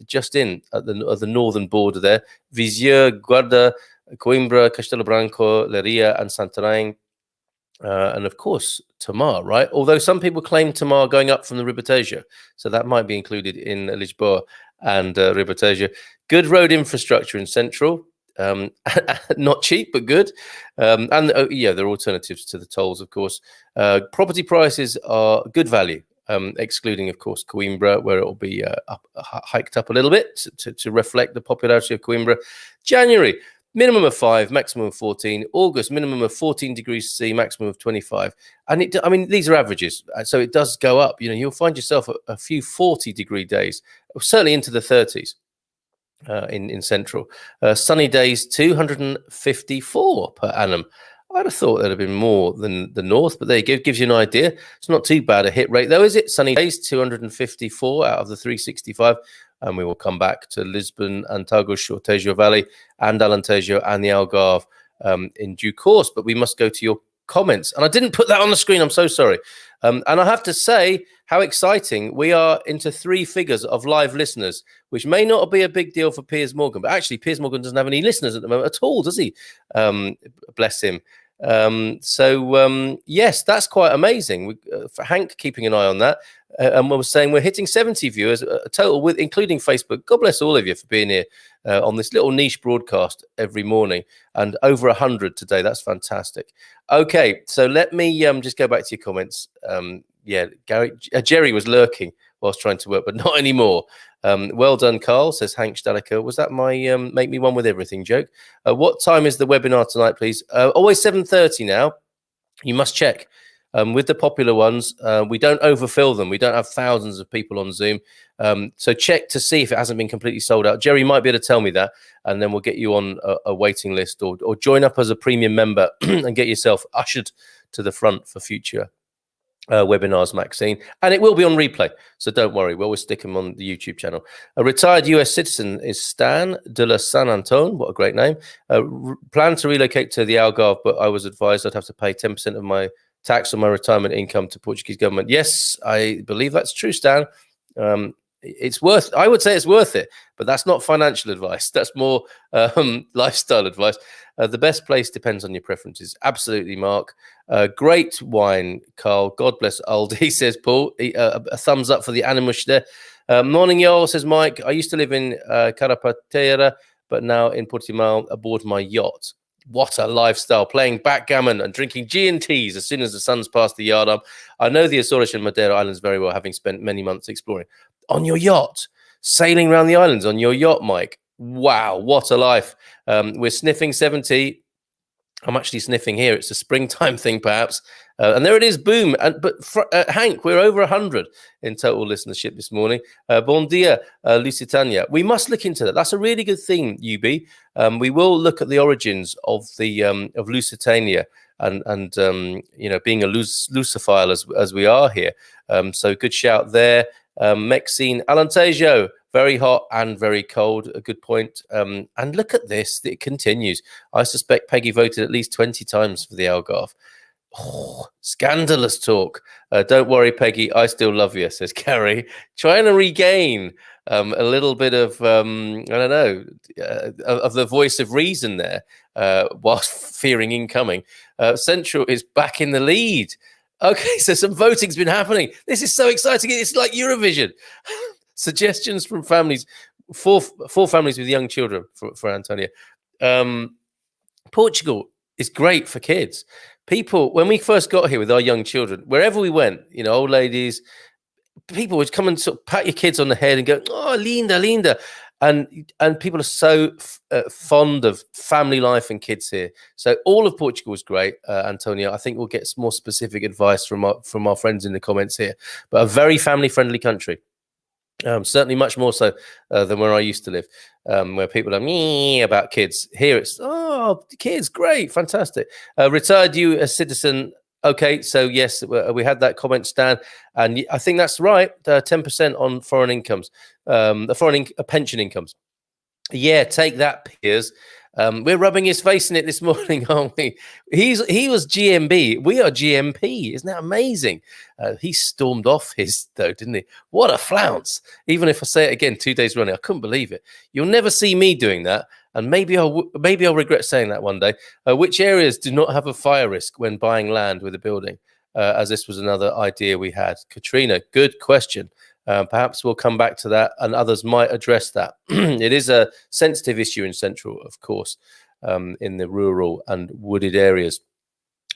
just at the northern border there. Viseu, Guarda, Coimbra, Castelo Branco, Leiria, and Santarém. And of course, Tamar, right? Although some people claim Tamar going up from the Ribatejo. So that might be included in Lisboa and Ribatejo. Good road infrastructure in Central. Not cheap, but good. And there are alternatives to the tolls, of course. Property prices are good value. Excluding, of course, Coimbra, where it will be hiked up a little bit to reflect the popularity of Coimbra. January, minimum of 5, maximum of 14. August, minimum of 14 degrees C, maximum of 25. And these are averages, so it does go up. You'll find yourself a few 40-degree days, certainly into the 30s. In Central. Sunny days, 254 per annum. I'd have thought there'd have been more than the north, but there you go. Gives you an idea. It's not too bad a hit rate, though, is it? Sunny days, 254 out of the 365. And we will come back to Lisbon and Tagus, or Tejo Valley, and Alentejo and the Algarve in due course. But we must go to your comments. And I didn't put that on the screen. I'm so sorry. And I have to say how exciting. We are into 3 figures of live listeners, which may not be a big deal for Piers Morgan. But actually, Piers Morgan doesn't have any listeners at the moment at all, does he? Bless him. Yes, that's quite amazing. For Hank keeping an eye on that, and we're saying we're hitting 70 viewers a total, with including Facebook. God bless all of you for being here on this little niche broadcast every morning, and over 100 today. That's fantastic. Okay, so let me just go back to your comments. Jerry was lurking whilst trying to work, but not anymore. Well done, Carl, says Hank Staliker. Was that my make me one with everything joke? What time is the webinar tonight, please? Always 7:30 now. You must check. With the popular ones, we don't overfill them. We don't have thousands of people on Zoom. So check to see if it hasn't been completely sold out. Jerry might be able to tell me that, and then we'll get you on a waiting list, or join up as a premium member and get yourself ushered to the front for future webinars, Maxine, and it will be on replay, so don't worry, we'll always stick them on the YouTube channel. A retired US citizen is Stan de la San Anton. What a great name. Plan to relocate to the Algarve, but I was advised I'd have to pay 10% of my tax on my retirement income to Portuguese government. Yes, I believe that's true, Stan. I would say it's worth it, but that's not financial advice. That's more lifestyle advice. The best place depends on your preferences. Absolutely, Mark. Great wine, Carl. God bless Aldi, says Paul. A thumbs up for the animush there. Morning, y'all, says Mike. I used to live in Carapatera, but now in Portimao aboard my yacht. What a lifestyle, playing backgammon and drinking G&Ts as soon as the sun's past the yard arm. I know the Azores and Madeira Islands very well, having spent many months exploring. On your yacht, sailing around the islands on your yacht, Mike. Wow, what a life. We're sniffing 70. I'm actually sniffing here. It's a springtime thing, perhaps. And there it is, boom. But Hank, we're over 100 in total listenership this morning. Bon dia, Lusitania. We must look into that. That's a really good thing, UB. We will look at the origins of the of Lusitania and being a Lusophile as we are here. So good shout there. Maxine Alentejo. Very hot and very cold. A good point. And look at this. It continues. I suspect Peggy voted at least 20 times for the Algarve. Oh, scandalous talk. Don't worry, Peggy. I still love you, says Carrie. Trying to regain a little bit of, I don't know, of the voice of reason there, whilst fearing incoming. Central is back in the lead. Okay, so some voting's been happening. This is so exciting. It's like Eurovision. Suggestions from families, four families with young children for Antonia. Portugal is great for kids. People, when we first got here with our young children, wherever we went, old ladies, people would come and sort of pat your kids on the head and go, "Oh, linda, linda," and people are so fond of family life and kids here. So all of Portugal is great, Antonia. I think we'll get some more specific advice from our friends in the comments here, but a very family friendly country. Certainly much more so than where I used to live, where people are me about kids. Here it's, kids, great, fantastic. Retired you a citizen. Okay, so yes, we had that comment, Stan, and I think that's right. 10% on foreign incomes, pension incomes. Yeah, take that, Piers. We're rubbing his face in it this morning, aren't we? He was GMB. We are GMP. Isn't that amazing? He stormed off his, though, didn't he? What a flounce. Even if I say it again 2 days running, I couldn't believe it. You'll never see me doing that. And maybe I'll regret saying that one day. Which areas do not have a fire risk when buying land with a building? As this was another idea we had. Katrina, good question. Perhaps we'll come back to that, and others might address that. It is a sensitive issue in Central, of course, in the rural and wooded areas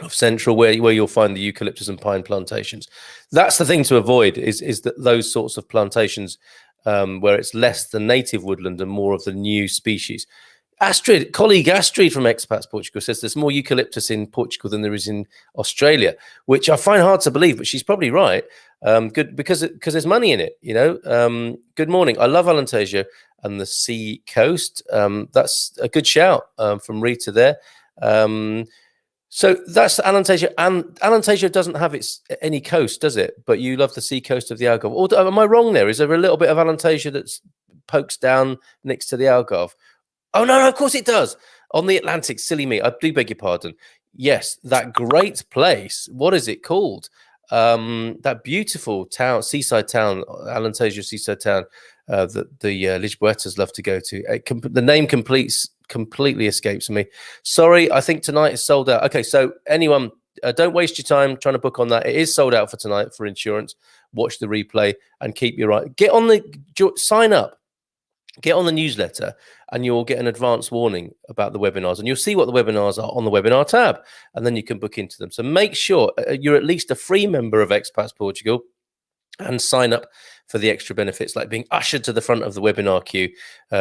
of Central, where you'll find the eucalyptus and pine plantations. That's the thing to avoid, is that those sorts of plantations where it's less the native woodland and more of the new species. Colleague Astrid from Expats Portugal says there's more eucalyptus in Portugal than there is in Australia, which I find hard to believe, but she's probably right. Good, because there's money in it, Good morning. I love Alentejo and the sea coast. That's a good shout from Rita there. So that's Alentejo, and Alentejo doesn't have any coast, does it? But you love the sea coast of the Algarve. Or am I wrong there? Is there a little bit of Alentejo that pokes down next to the Algarve? Oh, no, of course it does. On the Atlantic, silly me. I do beg your pardon. Yes, that great place. What is it called? That beautiful town, seaside town, Alentejo seaside town, that the Lisboetas love to go to. The name completely escapes me. Sorry, I think tonight is sold out. Okay, so anyone, don't waste your time trying to book on that. It is sold out for tonight for insurance. Watch the replay and keep your eye. Sign up. Get on the newsletter and you'll get an advance warning about the webinars, and you'll see what the webinars are on the webinar tab, and then you can book into them. So make sure you're at least a free member of Expats Portugal and sign up for the extra benefits, like being ushered to the front of the webinar queue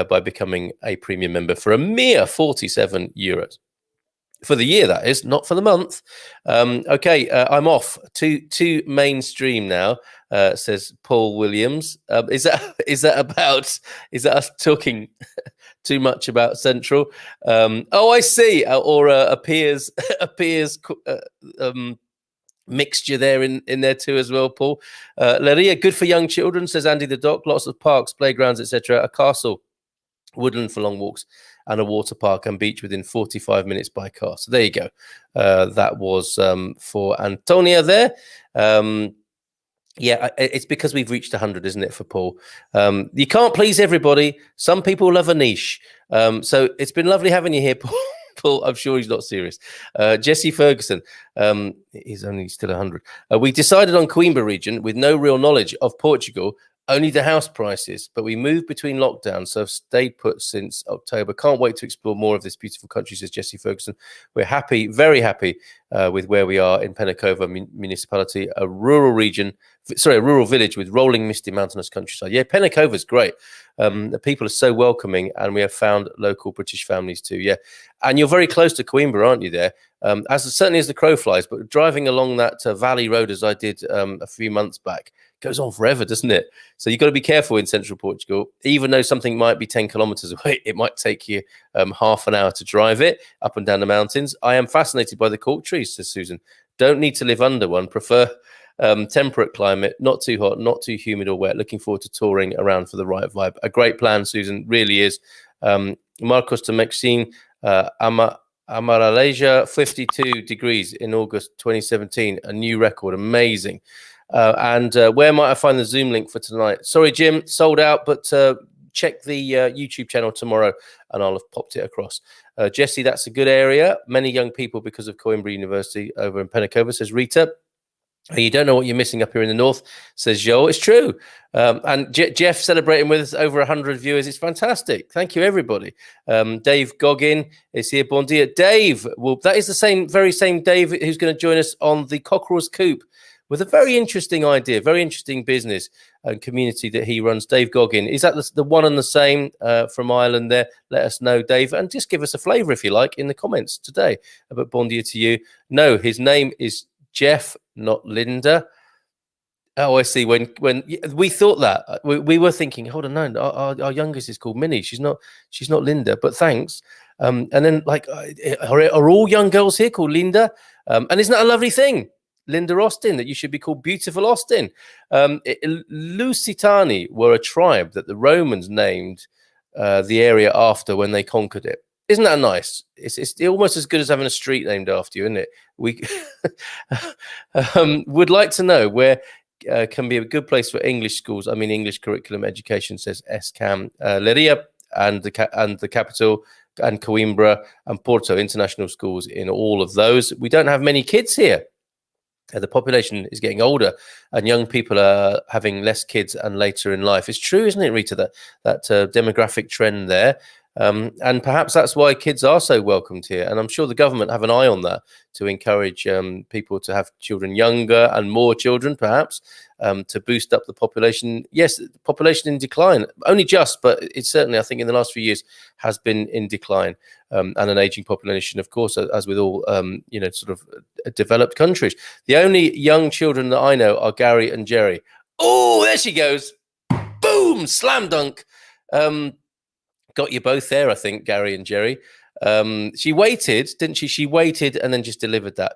by becoming a premium member for a mere €47. For the year, that is, not for the month. Okay, I'm off to mainstream now, says Paul Williams. Is that us talking too much about Central? I see. Or a peers mixture there in there too as well, Paul. Laria, good for young children, says Andy the Doc. Lots of parks, playgrounds, etc. A castle, woodland for long walks, and a water park and beach within 45 minutes by car. So there you go. That was for Antonia there. Yeah, it's because we've reached 100, isn't it, for Paul? You can't please everybody. Some people love a niche. So it's been lovely having you here, Paul. Paul, I'm sure he's not serious. Jesse Ferguson, he's only still 100. We decided on Coimbra region with no real knowledge of Portugal. only the house prices, but we moved between lockdowns, so I've stayed put since October. Can't wait to explore more of this beautiful country, says Jesse Ferguson. We're happy, very happy with where we are in Penacova municipality, a rural region, a rural village with rolling, misty, mountainous countryside. Yeah, Penacova is great. The people are so welcoming, and we have found local British families too. Yeah, and you're very close to Coimbra, aren't you? There, certainly as the crow flies. But driving along that valley road, as I did a few months back, goes on forever, doesn't it? So you've got to be careful in central Portugal. Even though something might be 10 kilometers away, it might take you half an hour to drive it up and down the mountains. I am fascinated by the cork trees, says Susan. Don't need to live under one. Prefer temperate climate, not too hot, not too humid or wet. Looking forward to touring around for the right vibe. A great plan, Susan, really is. Marcos to Maxine, Amaraleja, 52 degrees in August 2017, a new record. Amazing. And where might I find the Zoom link for tonight? Sorry, Jim, sold out, but check the YouTube channel tomorrow and I'll have popped it across. Jesse, that's a good area. Many young people because of Coimbra University over in Penacova, says Rita. You don't know what you're missing up here in the north, says Joel. It's true. And Jeff celebrating with us, over 100 viewers. It's fantastic. Thank you, everybody. Dave Goggin is here. Bon dia. Dave, well, that is the very same Dave who's going to join us on the Cockerel's Coop with a very interesting idea, very interesting business and community that he runs. Dave Goggin. Is that the one and the same from Ireland there? Let us know, Dave. And just give us a flavour, if you like, in the comments today. But bon dia to you. No, his name is Jeff, not Linda. Oh, I see. When we thought that, we were thinking, hold on, no, our youngest is called Minnie. She's not Linda. But thanks. And then, like, are all young girls here called Linda? And isn't that a lovely thing, Linda Austin, that you should be called Beautiful Austin? Lusitani were a tribe that the Romans named the area after when they conquered it. Isn't that nice? It's almost as good as having a street named after you, isn't it? We would like to know where can be a good place for English schools. I mean, English curriculum education, says SCAM. Leiria and the capital, and Coimbra and Porto, international schools in all of those. We don't have many kids here. The population is getting older and young people are having less kids and later in life. It's true, isn't it, Rita, that demographic trend there? And perhaps that's why kids are so welcomed here. And I'm sure the government have an eye on that to encourage people to have children younger and more children, perhaps, to boost up the population. Yes, the population in decline, only just, but it's certainly, I think, in the last few years has been in decline. And an aging population, of course, as with all, sort of developed countries. The only young children that I know are Gary and Jerry. Oh, there she goes. Boom, slam dunk. Got you both there, I think, Gary and Jerry. She waited, didn't she? She waited and then just delivered that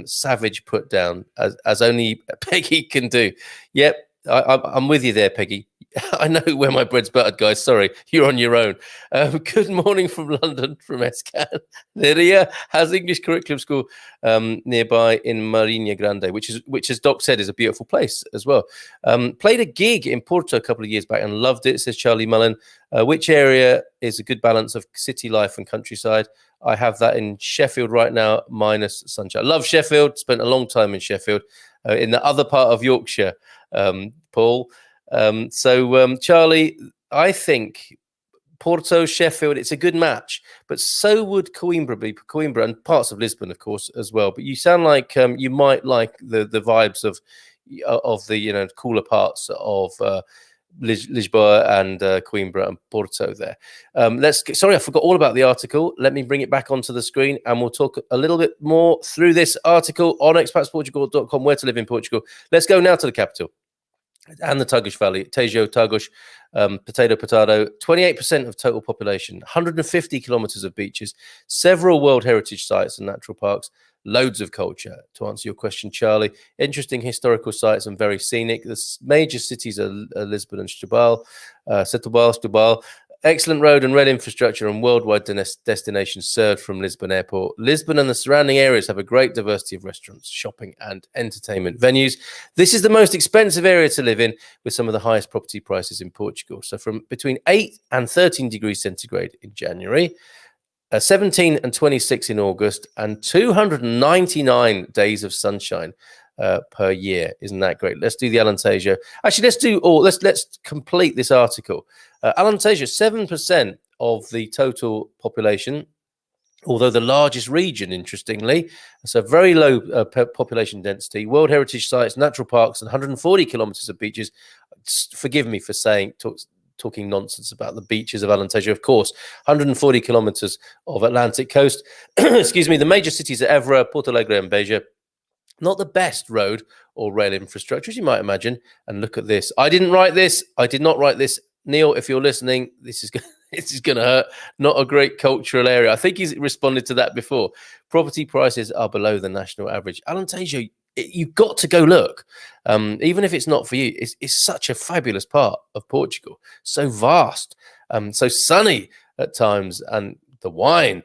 savage put down as only Peggy can do. Yep, I'm with you there, Peggy. I know where my bread's buttered, guys. Sorry, you're on your own. Good morning from London, from Escan. Neria has English curriculum school nearby in Marinha Grande, which, as Doc said, is a beautiful place as well. Played a gig in Porto a couple of years back and loved it, says Charlie Mullen. Which area is a good balance of city life and countryside? I have that in Sheffield right now, minus sunshine. Love Sheffield. Spent a long time in Sheffield. In the other part of Yorkshire, Paul. Charlie, I think Porto, Sheffield, it's a good match, but so would Coimbra be. Coimbra and parts of Lisbon, of course, as well. But you sound like you might like the vibes of the cooler parts of Lisboa and Coimbra and Porto there. Sorry, I forgot all about the article. Let me bring it back onto the screen and we'll talk a little bit more through this article on expatsportugal.com, where to live in Portugal. Let's go now to the capital and the Tagus Valley. Tejo, Tagus, potato, 28% of total population, 150 kilometers of beaches, several World Heritage sites and natural parks, loads of culture. To answer your question, Charlie, interesting historical sites and very scenic. The major cities are Lisbon and Setúbal. Excellent road and rail infrastructure and worldwide destinations served from Lisbon Airport. Lisbon and the surrounding areas have a great diversity of restaurants, shopping and entertainment venues. This is the most expensive area to live in, with some of the highest property prices in Portugal. So from between 8 and 13 degrees centigrade in January, 17 and 26 in August, and 299 days of sunshine. per year. Isn't that great? Let's do the Alentejo. Actually, let's complete this article. Alentejo, 7% of the total population, although the largest region, interestingly. So very low population density, World Heritage Sites, natural parks, and 140 kilometers of beaches. Forgive me for talking nonsense about the beaches of Alentejo. Of course, 140 kilometers of Atlantic coast. Excuse me. The major cities are Évora, Porto Alegre, and Beja. Not the best road or rail infrastructure, as you might imagine. And look at this. I didn't write this. I did not write this. Neil, if you're listening, this is going to hurt. Not a great cultural area. I think he's responded to that before. Property prices are below the national average. Alentejo, you've got to go look. Even if it's not for you, it's such a fabulous part of Portugal. So vast, so sunny at times, and the wine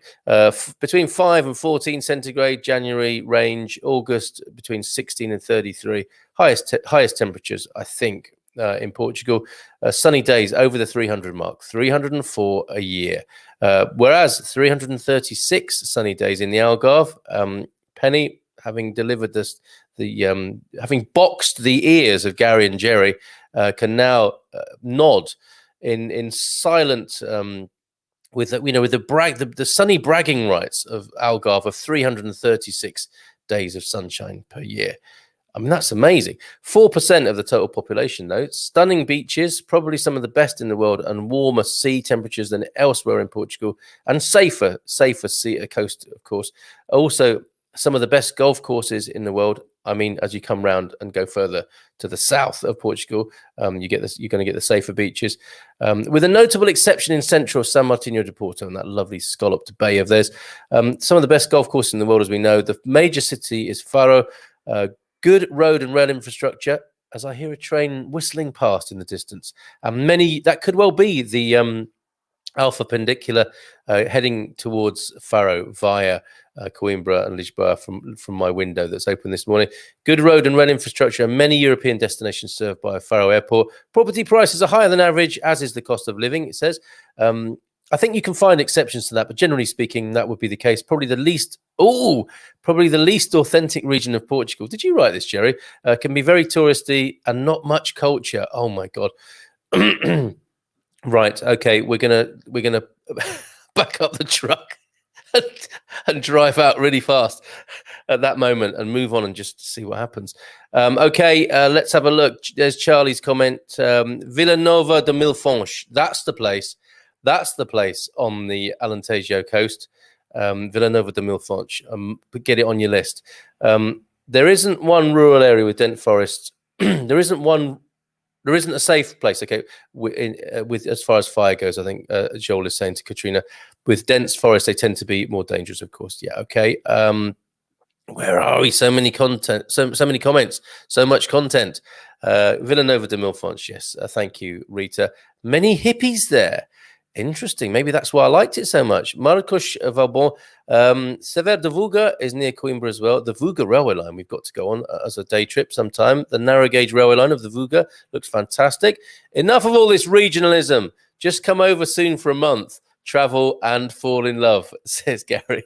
between 5 and 14 centigrade. January range, August between 16 and 33. Highest temperatures, I think, in Portugal. Sunny days over the 300 mark, 304 a year, whereas 336 sunny days in the Algarve. Penny, having delivered having boxed the ears of Gary and Jerry, can now nod in silent. With the sunny bragging rights of Algarve of 336 days of sunshine per year. I mean, that's amazing. 4% of the total population, though. Stunning beaches, probably some of the best in the world, and warmer sea temperatures than elsewhere in Portugal, and safer sea coast, of course. Also, some of the best golf courses in the world. I mean, as you come round and go further to the south of Portugal, you're going to get the safer beaches, with a notable exception in central San Martinho de Porto and that lovely scalloped bay of theirs. Some of the best golf courses in the world, as we know. The major city is Faro. Good road and rail infrastructure, as I hear a train whistling past in the distance, and that could well be the Alpha Pendicular heading towards Faro via Coimbra and Lisboa from my window that's open this morning. Good road and rail infrastructure, and many European destinations served by Faro Airport. Property prices are higher than average, as is the cost of living, it says. I think you can find exceptions to that, but generally speaking, that would be the case. Probably the least authentic region of Portugal. Did you write this, Jerry? Can be very touristy and not much culture. Oh my God. Right. Okay. We're gonna back up the truck and drive out really fast at that moment and move on and just see what happens. Okay. Let's have a look. There's Charlie's comment. Vila Nova de Milfontes. That's the place. That's the place on the Alentejo coast. Vila Nova de Milfontes. Get it on your list. There isn't one rural area with dense forests. There isn't a safe place, okay, with as far as fire goes. I think Joel is saying to Katrina, with dense forests, they tend to be more dangerous, of course. Yeah, okay. Where are we? So many content, so many comments, so much content. Vila Nova de Milfontes, yes. Thank you, Rita. Many hippies there. Interesting. Maybe that's why I liked it so much. Marcos Valbon. Sever de Vuga is near Coimbra as well. The Vuga railway line we've got to go on as a day trip sometime. The narrow gauge railway line of the Vuga looks fantastic. Enough of all this regionalism. Just come over soon for a month. Travel and fall in love, says Gary.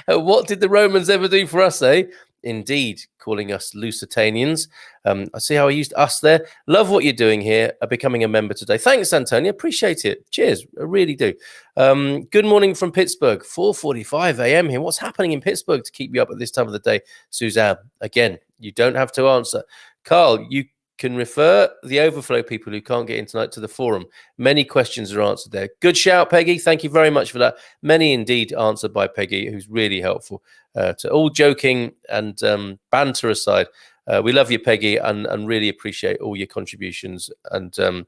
What did the Romans ever do for us, eh? Indeed, calling us Lusitanians. I see how I used us there. Love what you're doing here. Becoming a member today. Thanks, Antonia. Appreciate it. Cheers. I really do. Good morning from Pittsburgh. 4:45 a.m. here. What's happening in Pittsburgh to keep you up at this time of the day? Suzanne, again, you don't have to answer. Carl, you can refer the overflow people who can't get in tonight to the forum. Many questions are answered there. Good shout, Peggy. Thank you very much for that. Many indeed answered by Peggy, who's really helpful. To all joking and banter aside, we love you, Peggy, and really appreciate all your contributions and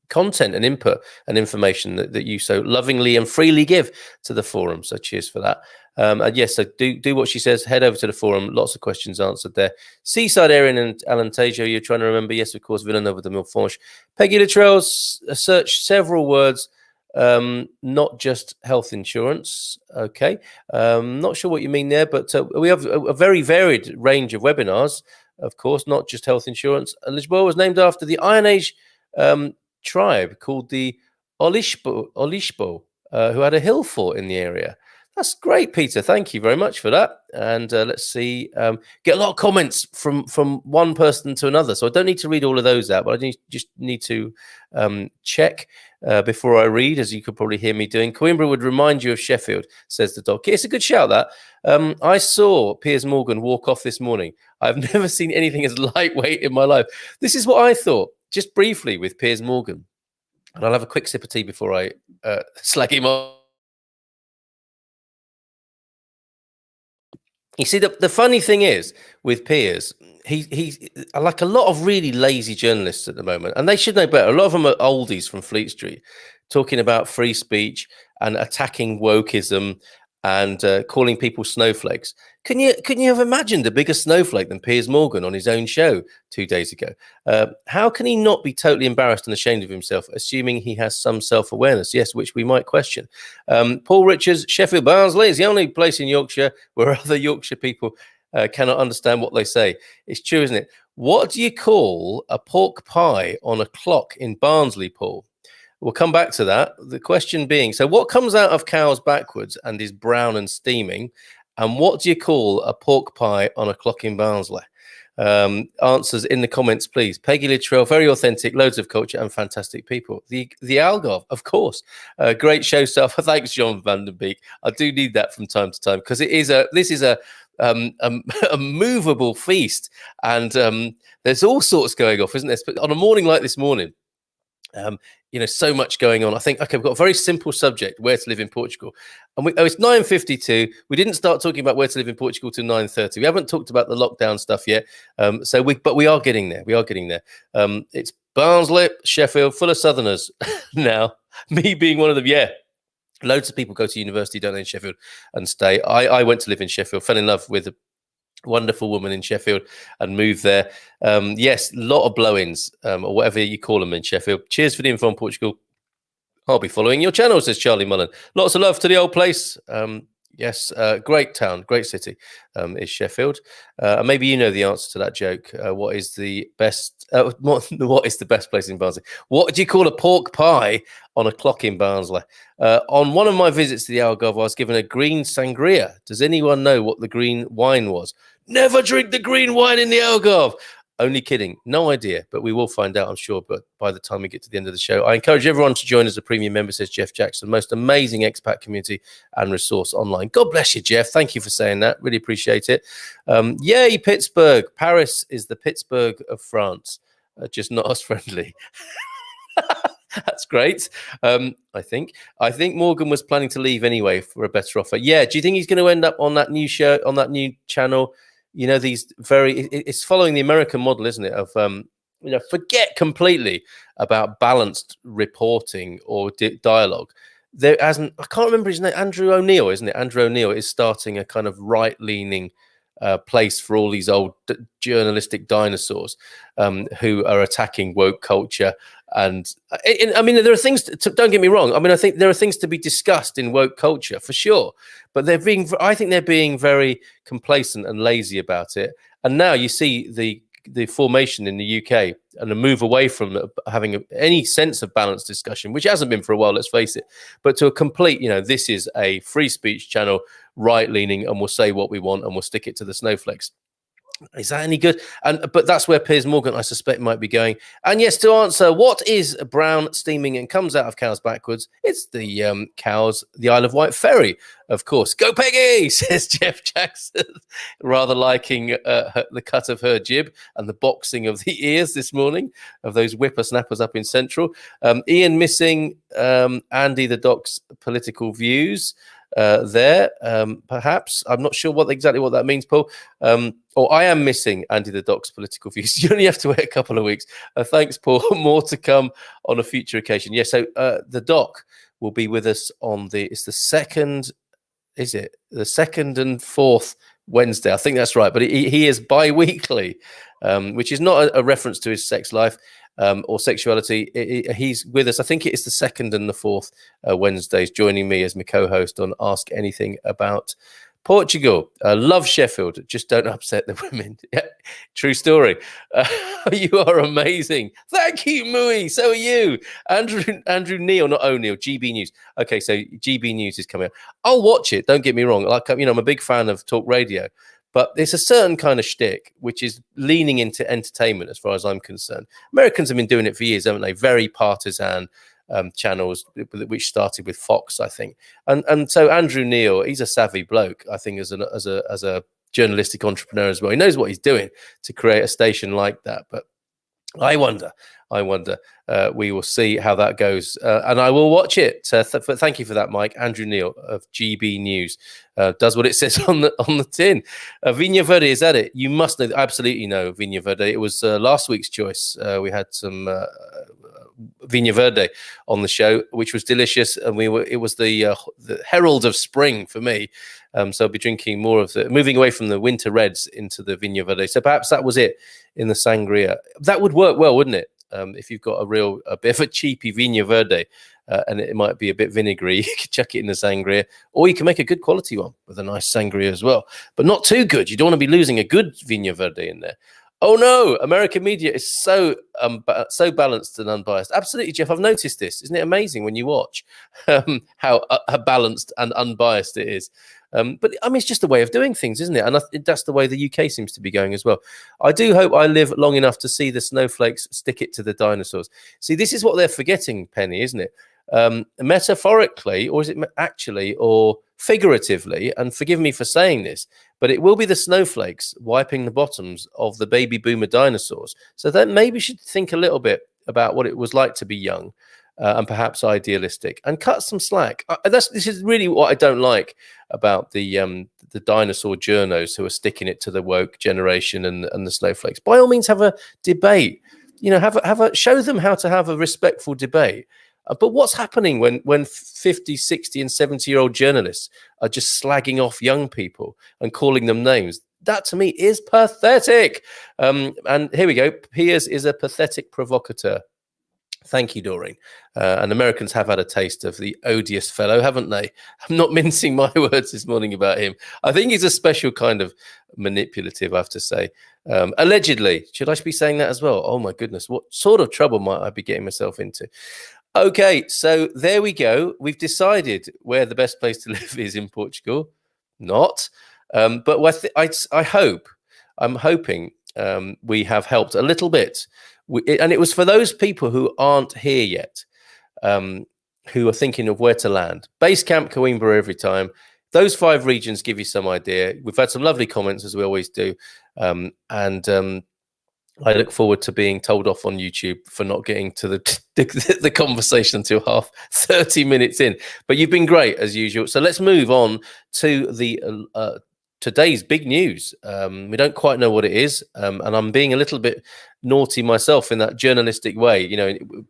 content and input and information that you so lovingly and freely give to the forum. So cheers for that. And yes, so do what she says. Head over to the forum. Lots of questions answered there. Seaside area in Alentejo, you're trying to remember. Yes, of course, Vila Nova de Milfontes. Peggy Luttrell's searched several words, not just health insurance. Okay. Not sure what you mean there, but we have a very varied range of webinars, of course, not just health insurance. And Lisboa was named after the Iron Age tribe called the Olishbo, who had a hill fort in the area. That's great, Peter. Thank you very much for that. And let's see, get a lot of comments from one person to another. So I don't need to read all of those out, but I just need to check before I read, as you could probably hear me doing. Coimbra would remind you of Sheffield, says the doc. Yeah, it's a good shout, that. I saw Piers Morgan walk off this morning. I've never seen anything as lightweight in my life. This is what I thought, just briefly, with Piers Morgan. And I'll have a quick sip of tea before I slag him off. You see, the funny thing is with Piers, he's like a lot of really lazy journalists at the moment, and they should know better. A lot of them are oldies from Fleet Street, talking about free speech and attacking wokeism and calling people snowflakes. Can you have imagined a bigger snowflake than Piers Morgan on his own show 2 days ago? How can he not be totally embarrassed and ashamed of himself, assuming he has some self-awareness? Yes, which we might question. Paul Richards, Sheffield Barnsley is the only place in Yorkshire where other Yorkshire people cannot understand what they say. It's true, isn't it? What do you call a pork pie on a clock in Barnsley, Paul? We'll come back to that. The question being, so what comes out of cows backwards and is brown and steaming? And what do you call a pork pie on a clock in Barnsley? Answers in the comments, please. Peggy Littrell, very authentic, loads of culture and fantastic people. The Algarve, of course. Great show stuff. Thanks, John van den Beek. I do need that from time to time because this is a movable feast, and there's all sorts going off, isn't there? But on a morning like this morning, so much going on. I think, okay, we've got a very simple subject: where to live in Portugal, and it's 9:52. We didn't start talking about where to live in Portugal till 9:30. We haven't talked about the lockdown stuff yet, but we are getting there. We are getting there. It's Barnsley, Sheffield, full of Southerners now. Me being one of them. Yeah. Loads of people go to university down in Sheffield and stay. I went to live in Sheffield, fell in love with a wonderful woman in Sheffield and moved there. Yes, a lot of blow-ins, or whatever you call them in Sheffield. Cheers for the info on Portugal. I'll be following your channel, says Charlie Mullen. Lots of love to the old place. Yes, great town, great city is Sheffield. Maybe you know the answer to that joke. What is the best? What is the best place in Barnsley? What do you call a pork pie on a clock in Barnsley? On one of my visits to the Algarve, I was given a green sangria. Does anyone know what the green wine was? Never drink the green wine in the Algarve. Only kidding. No idea, but we will find out, I'm sure. But by the time we get to the end of the show, I encourage everyone to join as a premium member, says Jeff Jackson. Most amazing expat community and resource online. God bless you, Jeff. Thank you for saying that. Really appreciate it. Yay, Pittsburgh. Paris is the Pittsburgh of France. Just not as friendly. That's great. I think Morgan was planning to leave anyway for a better offer. Yeah. Do you think he's going to end up on that new show, on that new channel? It's following the American model, isn't it? Of forget completely about balanced reporting or dialogue. I can't remember his name. Andrew O'Neill, isn't it? Andrew O'Neill is starting a kind of right-leaning place for all these old journalistic dinosaurs who are attacking woke culture. And I mean, there are things don't get me wrong. I mean, I think there are things to be discussed in woke culture for sure, but I think they're being very complacent and lazy about it. And now you see the formation in the UK and a move away from having any sense of balanced discussion, which hasn't been for a while, let's face it, but to a complete, this is a free speech channel, right leaning, and we'll say what we want and we'll stick it to the snowflakes. Is that any good? But that's where Piers Morgan, I suspect, might be going. And yes, to answer what is brown, steaming, and comes out of cows backwards, it's the cows, the Isle of Wight ferry, of course. Go Peggy, says Jeff Jackson, rather liking the cut of her jib and the boxing of the ears this morning of those whippersnappers up in Central. Ian missing Andy the Doc's political views. There, perhaps. I'm not sure exactly what that means, Paul. Or I am missing Andy the Doc's political views. You only have to wait a couple of weeks. Thanks, Paul. More to come on a future occasion. Yeah, so the Doc will be with us on it's the second, is it? The second and fourth Wednesday. I think that's right. But he is bi-weekly, which is not a reference to his sex life. Or sexuality. He's with us. I think it is the second and the fourth Wednesdays, joining me as my co-host on Ask Anything About Portugal, love Sheffield, just don't upset the women. Yeah, true story. You are amazing. Thank you, Mui. So are you. Andrew Neil, not O'Neill, GB News. Okay, so GB News is coming up. I'll watch it, don't get me wrong. Like, I'm a big fan of talk radio, but there's a certain kind of shtick which is leaning into entertainment as far as I'm concerned. Americans have been doing it for years, haven't they? Very partisan channels, which started with Fox, I think. And so Andrew Neil, he's a savvy bloke, I think, as a journalistic entrepreneur as well. He knows what he's doing to create a station like that. But I wonder. We will see how that goes, and I will watch it. But thank you for that, Mike. Andrew Neil of GB News does what it says on the tin. Vinha Verde, is that it? You must know, absolutely know Vinha Verde. It was last week's choice. We had some Vinha Verde on the show, which was delicious, and it was the herald of spring for me. So I'll be drinking more of moving away from the winter reds into the Vinha Verde. So perhaps that was it in the sangria. That would work well, wouldn't it? If you've got a bit of a cheapy Vinha Verde, and it might be a bit vinegary, you could chuck it in the sangria, or you can make a good quality one with a nice sangria as well, but not too good. You don't want to be losing a good Vinha Verde in there. Oh no, American media is so balanced and unbiased. Absolutely, Jeff. I've noticed this. Isn't it amazing when you watch how balanced and unbiased it is? But I mean, it's just a way of doing things, isn't it? And that's the way the UK seems to be going as well. I do hope I live long enough to see the snowflakes stick it to the dinosaurs. See, this is what they're forgetting, Penny, isn't it? Metaphorically, or is it actually, or figuratively, and forgive me for saying this, but it will be the snowflakes wiping the bottoms of the baby boomer dinosaurs. So that maybe we should think a little bit about what it was like to be young, and perhaps idealistic, and cut some slack. This is really what I don't like about the dinosaur journos who are sticking it to the woke generation and the snowflakes. By all means, have a debate. Show them how to have a respectful debate. But what's happening when 50, 60 and 70-year-old journalists are just slagging off young people and calling them names? That to me is pathetic. And here we go. Piers is a pathetic provocateur. Thank you, Doreen. And Americans have had a taste of the odious fellow, haven't they? I'm not mincing my words this morning about him. I think he's a special kind of manipulative, I have to say. Allegedly. Should I be saying that as well? Oh, my goodness. What sort of trouble might I be getting myself into? Okay, so there we go. We've decided where the best place to live is in Portugal. Not. But I'm hoping we have helped a little bit. And it was for those people who aren't here yet, who are thinking of where to land. Base camp, Coimbra every time. Those 5 regions give you some idea. We've had some lovely comments, as we always do. I look forward to being told off on YouTube for not getting to the conversation until 30 minutes in. But you've been great, as usual. So let's move on to the today's big news. We don't quite know what it is, and I'm being a little bit naughty myself in that journalistic way,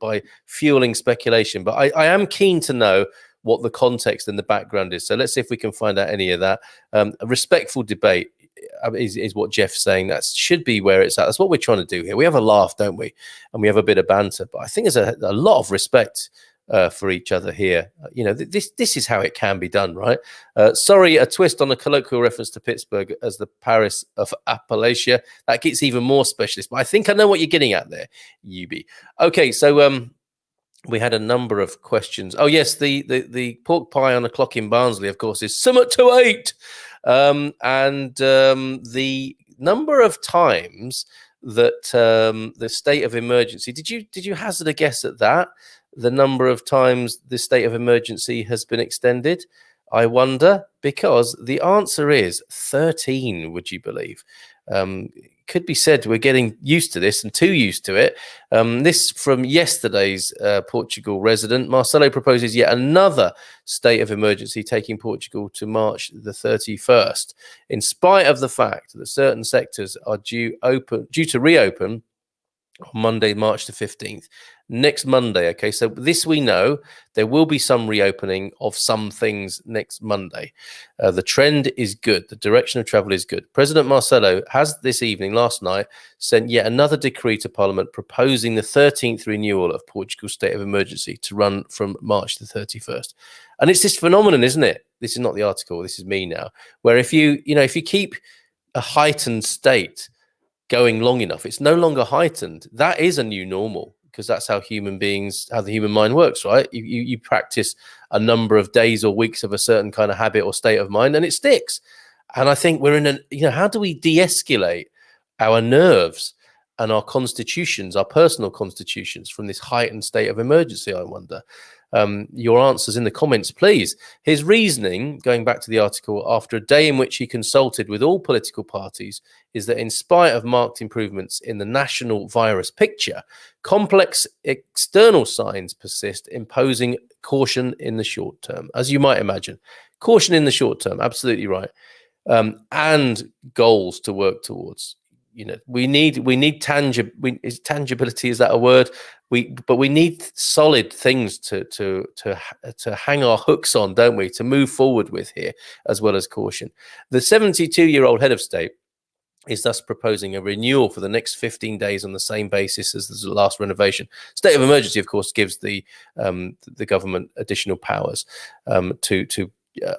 by fueling speculation. But I am keen to know what the context and the background is. So let's see if we can find out any of that. A respectful debate is what Jeff's saying. That should be where it's at. That's what we're trying to do here. We have a laugh, don't we? And we have a bit of banter. But I think there's a lot of respect for each other here. This is how it can be done, right? Sorry, a twist on a colloquial reference to Pittsburgh as the Paris of Appalachia. That gets even more specialist. But I think I know what you're getting at there, Yubi. Okay, so we had a number of questions. Oh yes, the pork pie on a clock in Barnsley, of course, is somewhat to 8. And the number of times that the state of emergency, did you hazard a guess at that? The number of times the state of emergency has been extended? I wonder, because the answer is 13, would you believe? Could be said we're getting used to this and too used to it. This from yesterday's Portugal resident. Marcelo proposes yet another state of emergency, taking Portugal to March the 31st, in spite of the fact that certain sectors are due to reopen on Monday, March the 15th. next Monday. Okay, so this we know, there will be some reopening of some things next Monday. The trend is good. The direction of travel is good. President Marcelo has this evening, last night, sent yet another decree to Parliament proposing the 13th renewal of Portugal's state of emergency to run from March the 31st. And it's this phenomenon, isn't it? This is not the article. This is me now. Where if you keep a heightened state going long enough, it's no longer heightened. That is a new normal, because that's how how the human mind works, right? You practice a number of days or weeks of a certain kind of habit or state of mind, and it sticks. And I think we're in how do we de-escalate our nerves and our constitutions, our personal constitutions, from this heightened state of emergency, I wonder? Your answers in the comments, please. His reasoning, going back to the article, after a day in which he consulted with all political parties, is that in spite of marked improvements in the national virus picture, complex external signs persist, imposing caution in the short term. As you might imagine, caution in the short term, absolutely right. And goals to work towards. We need tangibility. Is that a word? But we need solid things to hang our hooks on, don't we? To move forward with here, as well as caution. The 72-year-old head of state is thus proposing a renewal for the next 15 days on the same basis as the last renovation. State of emergency, of course, gives the government additional powers to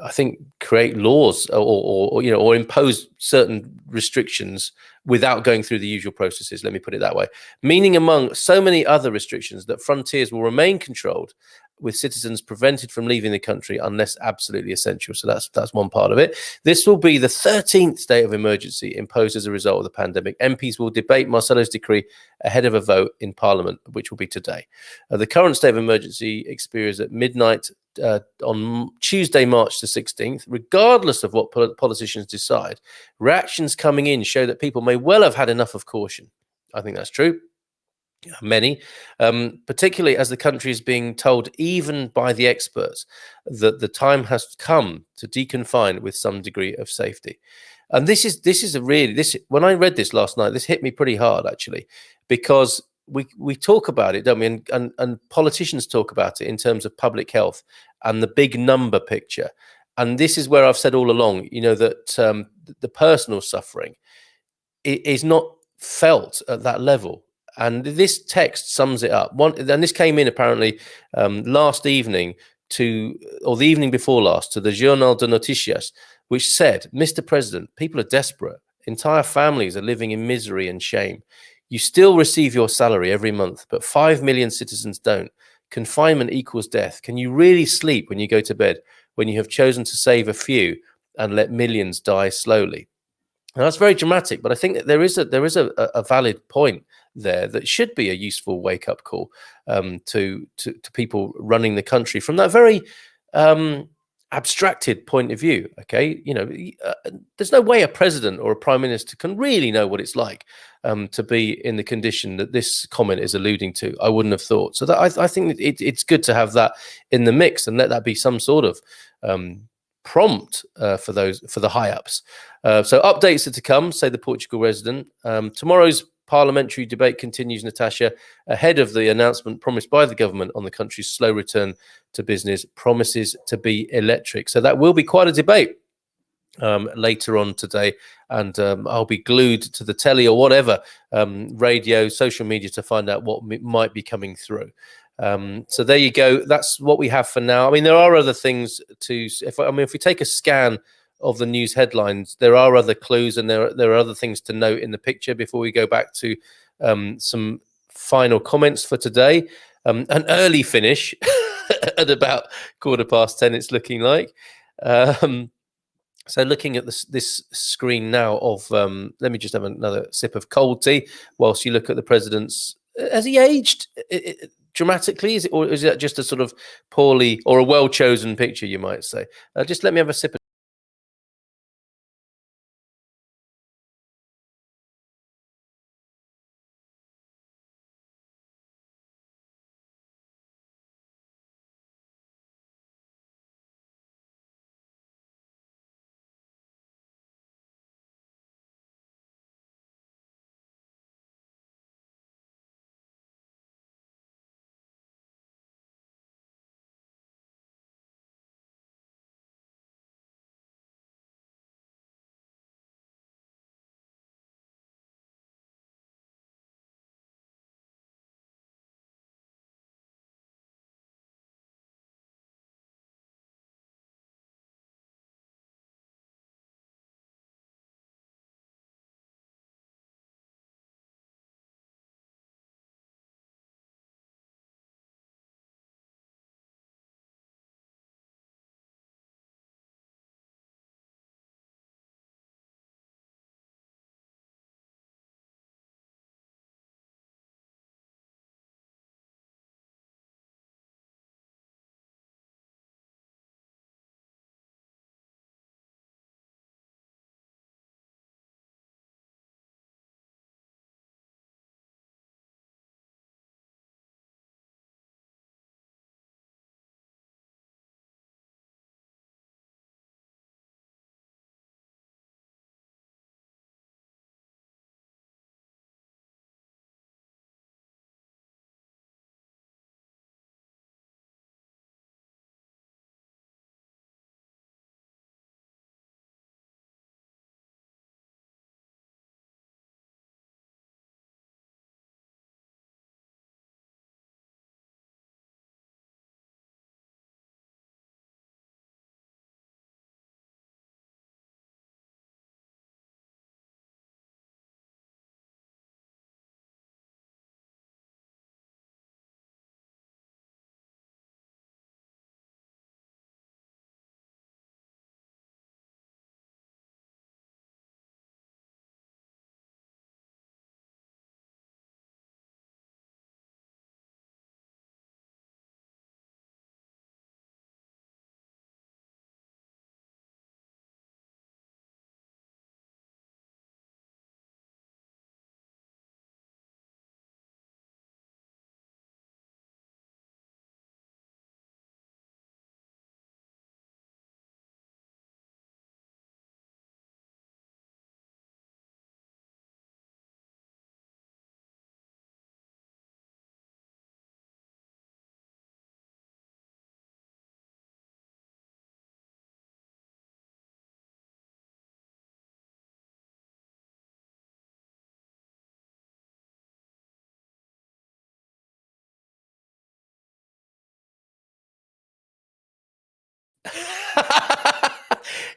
I think create laws or impose certain restrictions without going through the usual processes. Let me put it that way. Meaning, among so many other restrictions, that frontiers will remain controlled, with citizens prevented from leaving the country unless absolutely essential. So that's one part of it. This will be the 13th state of emergency imposed as a result of the pandemic. MPs will debate Marcelo's decree ahead of a vote in Parliament, which will be today. The current state of emergency expires at midnight on Tuesday, March the 16th. Regardless of what politicians decide, reactions coming in show that people may well have had enough of caution. I think that's true. Many, particularly as the country is being told, even by the experts, that the time has come to deconfine with some degree of safety. And this is a really, when I read this last night, this hit me pretty hard, actually, because we talk about it, don't we? And politicians talk about it in terms of public health and the big number picture. And this is where I've said all along, that the personal suffering is not felt at that level. And this text sums it up. And this came in apparently last evening or the evening before last, to the Jornal de Noticias, which said, Mr. President, people are desperate. Entire families are living in misery and shame. You still receive your salary every month, but 5 million citizens don't. Confinement equals death. Can you really sleep when you go to bed, when you have chosen to save a few and let millions die slowly? And that's very dramatic, but I think that there is a valid point there that should be a useful wake up call to people running the country from that very abstracted point of view. Okay, there's no way a president or a prime minister can really know what it's like to be in the condition that this comment is alluding to. I wouldn't have thought. So that I think it's good to have that in the mix and let that be some sort of prompt for the high ups. So updates are to come, say the Portugal resident. Tomorrow's parliamentary debate continues, Natasha, ahead of the announcement promised by the government on the country's slow return to business, promises to be electric. So that will be quite a debate later on today, and I'll be glued to the telly or whatever, radio, social media, to find out what might be coming through. So there you go. That's what we have for now. I mean, there are other things if we take a scan of the news headlines, there are other clues and there are other things to note in the picture before we go back to some final comments for today. An early finish at about 10:15, it's looking like. So looking at this screen now of, let me just have another sip of cold tea whilst you look at the president's. Has he aged dramatically? Or is that just a sort of poorly or a well-chosen picture, you might say? Just let me have a sip of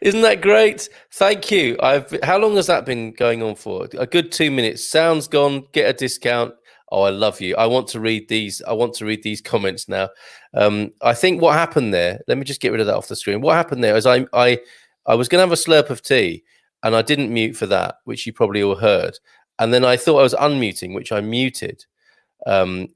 Isn't that great? Thank you. How long has that been going on for? A good 2 minutes. Sound's gone. Get a discount. Oh, I love you. I want to read these. I want to read these comments now. I think what happened there. Let me just get rid of that off the screen. What happened there is I was going to have a slurp of tea, and I didn't mute for that, which you probably all heard. And then I thought I was unmuting, which I muted. And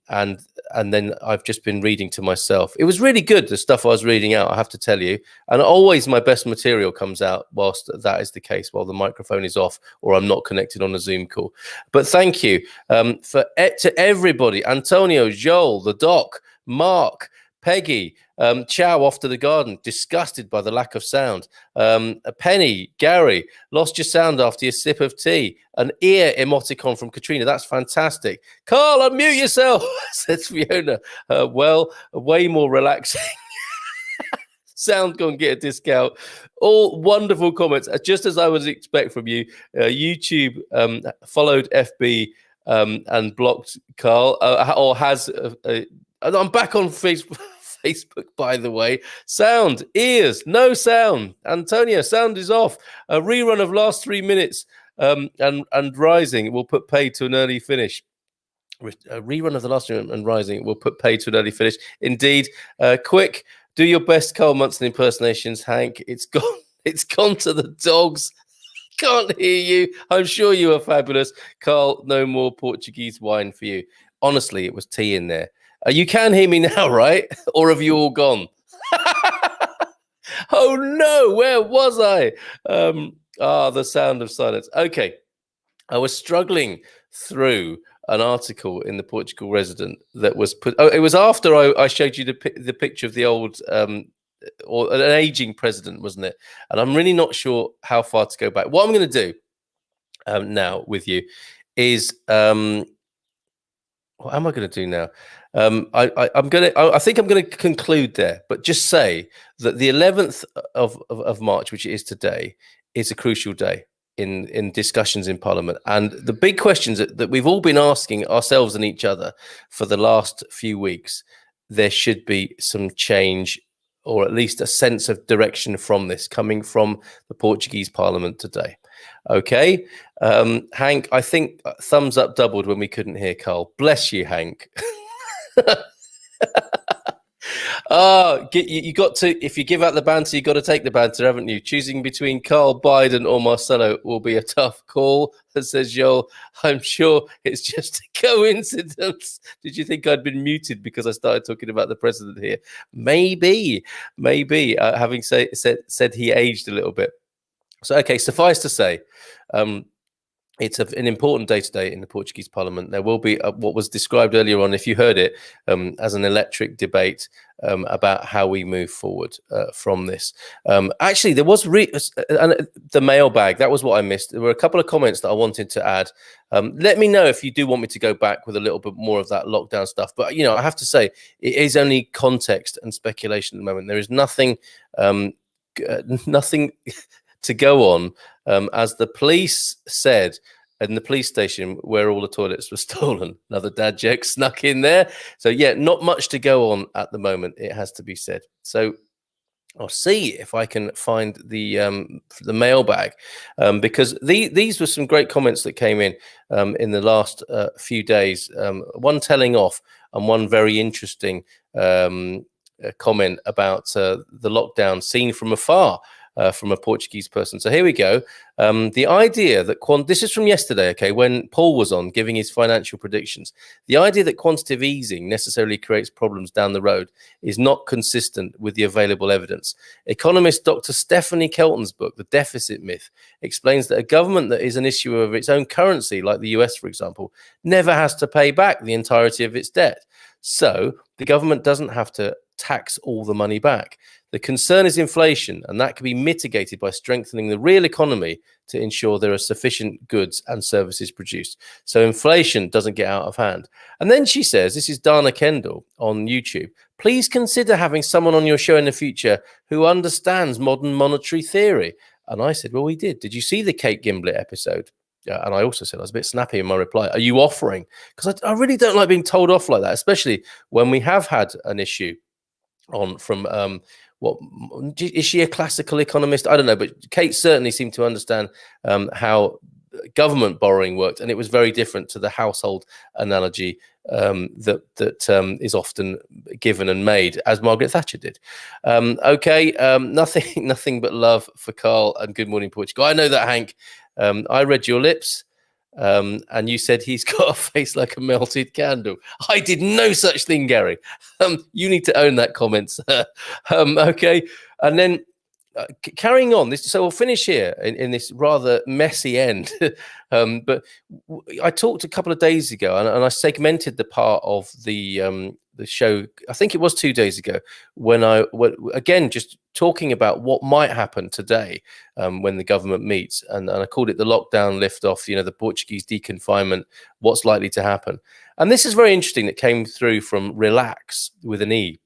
then I've just been reading to myself. It was really good, the stuff I was reading out, I have to tell you. And always my best material comes out whilst that is the case, while the microphone is off or I'm not connected on a Zoom call. But thank you to everybody: Antonio, Joel, the Doc, Mark, Peggy, Chow off to the garden, disgusted by the lack of sound. Penny, Gary, lost your sound after your sip of tea. An ear emoticon from Katrina. That's fantastic. Carl, unmute yourself, says Fiona. Well, way more relaxing. Sound gone, get a discount. All wonderful comments, just as I would expect from you. YouTube followed FB and blocked Carl, or has. I'm back on Facebook. Facebook, by the way. Sound, ears, no sound. Antonio, sound is off. A rerun of last 3 minutes and rising will put pay to an early finish. A rerun of the last room and rising will put pay to an early finish. Indeed. Quick, do your best Carl Munson impersonations, Hank. It's gone. It's gone to the dogs. Can't hear you. I'm sure you are fabulous. Carl, no more Portuguese wine for you. Honestly, it was tea in there. You can hear me now, right? Or have you all gone? Oh no, where was I? The sound of silence. Okay, I was struggling through an article in the Portugal Resident that was put. Oh, it was after I showed you the picture of the old or an aging president, wasn't it? And I'm really not sure how far to go back. What I'm going to do now with you is what am I going to do now? I think I'm going to conclude there, but just say that the 11th of March, which it is today, is a crucial day in discussions in Parliament. And the big questions that we've all been asking ourselves and each other for the last few weeks, there should be some change, or at least a sense of direction from this coming from the Portuguese Parliament today. Okay, Hank, I think thumbs up doubled when we couldn't hear Carl. Bless you, Hank. You got to, if you give out the banter, you got to take the banter, haven't you? Choosing between Carl, Biden, or Marcelo will be a tough call, says Joel. I'm sure it's just a coincidence. Did you think I'd been muted because I started talking about the president here? Maybe. Having said he aged a little bit. So, okay, suffice to say, it's an important day today in the Portuguese Parliament. There will be what was described earlier on, if you heard it, as an electric debate about how we move forward from this. Actually, there was the mailbag. That was what I missed. There were a couple of comments that I wanted to add. Let me know if you do want me to go back with a little bit more of that lockdown stuff. But, I have to say, it is only context and speculation at the moment. There is nothing to go on, as the police said in the police station where all the toilets were stolen. Another dad joke snuck in there. So yeah, not much to go on at the moment, it has to be said. So I'll see if I can find the mailbag, because these were some great comments that came in the last few days. One telling off and one very interesting comment about the lockdown seen from afar. From a Portuguese person. So here we go. The idea that this is from yesterday, okay, when Paul was on giving his financial predictions. The idea that quantitative easing necessarily creates problems down the road is not consistent with the available evidence. Economist Dr. Stephanie Kelton's book, The Deficit Myth, explains that a government that is an issuer of its own currency, like the US, for example, never has to pay back the entirety of its debt. So the government doesn't have to tax all the money back. The concern is inflation, and that can be mitigated by strengthening the real economy to ensure there are sufficient goods and services produced. So inflation doesn't get out of hand. And then she says, this is Dana Kendall on YouTube, please consider having someone on your show in the future who understands modern monetary theory. And I said, well, we did. Did you see the Kate Gimblett episode? And I also said, I was a bit snappy in my reply. Are you offering? Because I really don't like being told off like that, especially when we have had an issue on from what is she a classical economist? I don't know, but Kate certainly seemed to understand how government borrowing worked, and it was very different to the household analogy that is often given and made, as Margaret Thatcher did. Okay, nothing but love for Carl and good morning Portugal. I know that, Hank. I read your lips. And you said he's got a face like a melted candle. I did no such thing, Gary. You need to own that comment, sir. Okay, and then carrying on this, so we'll finish here in this rather messy end. But I talked a couple of days ago, and I segmented the part of the show. I think it was 2 days ago when again just talking about what might happen today when the government meets, and I called it the lockdown lift off. The Portuguese deconfinement. What's likely to happen? And this is very interesting. That came through from Relax with an E,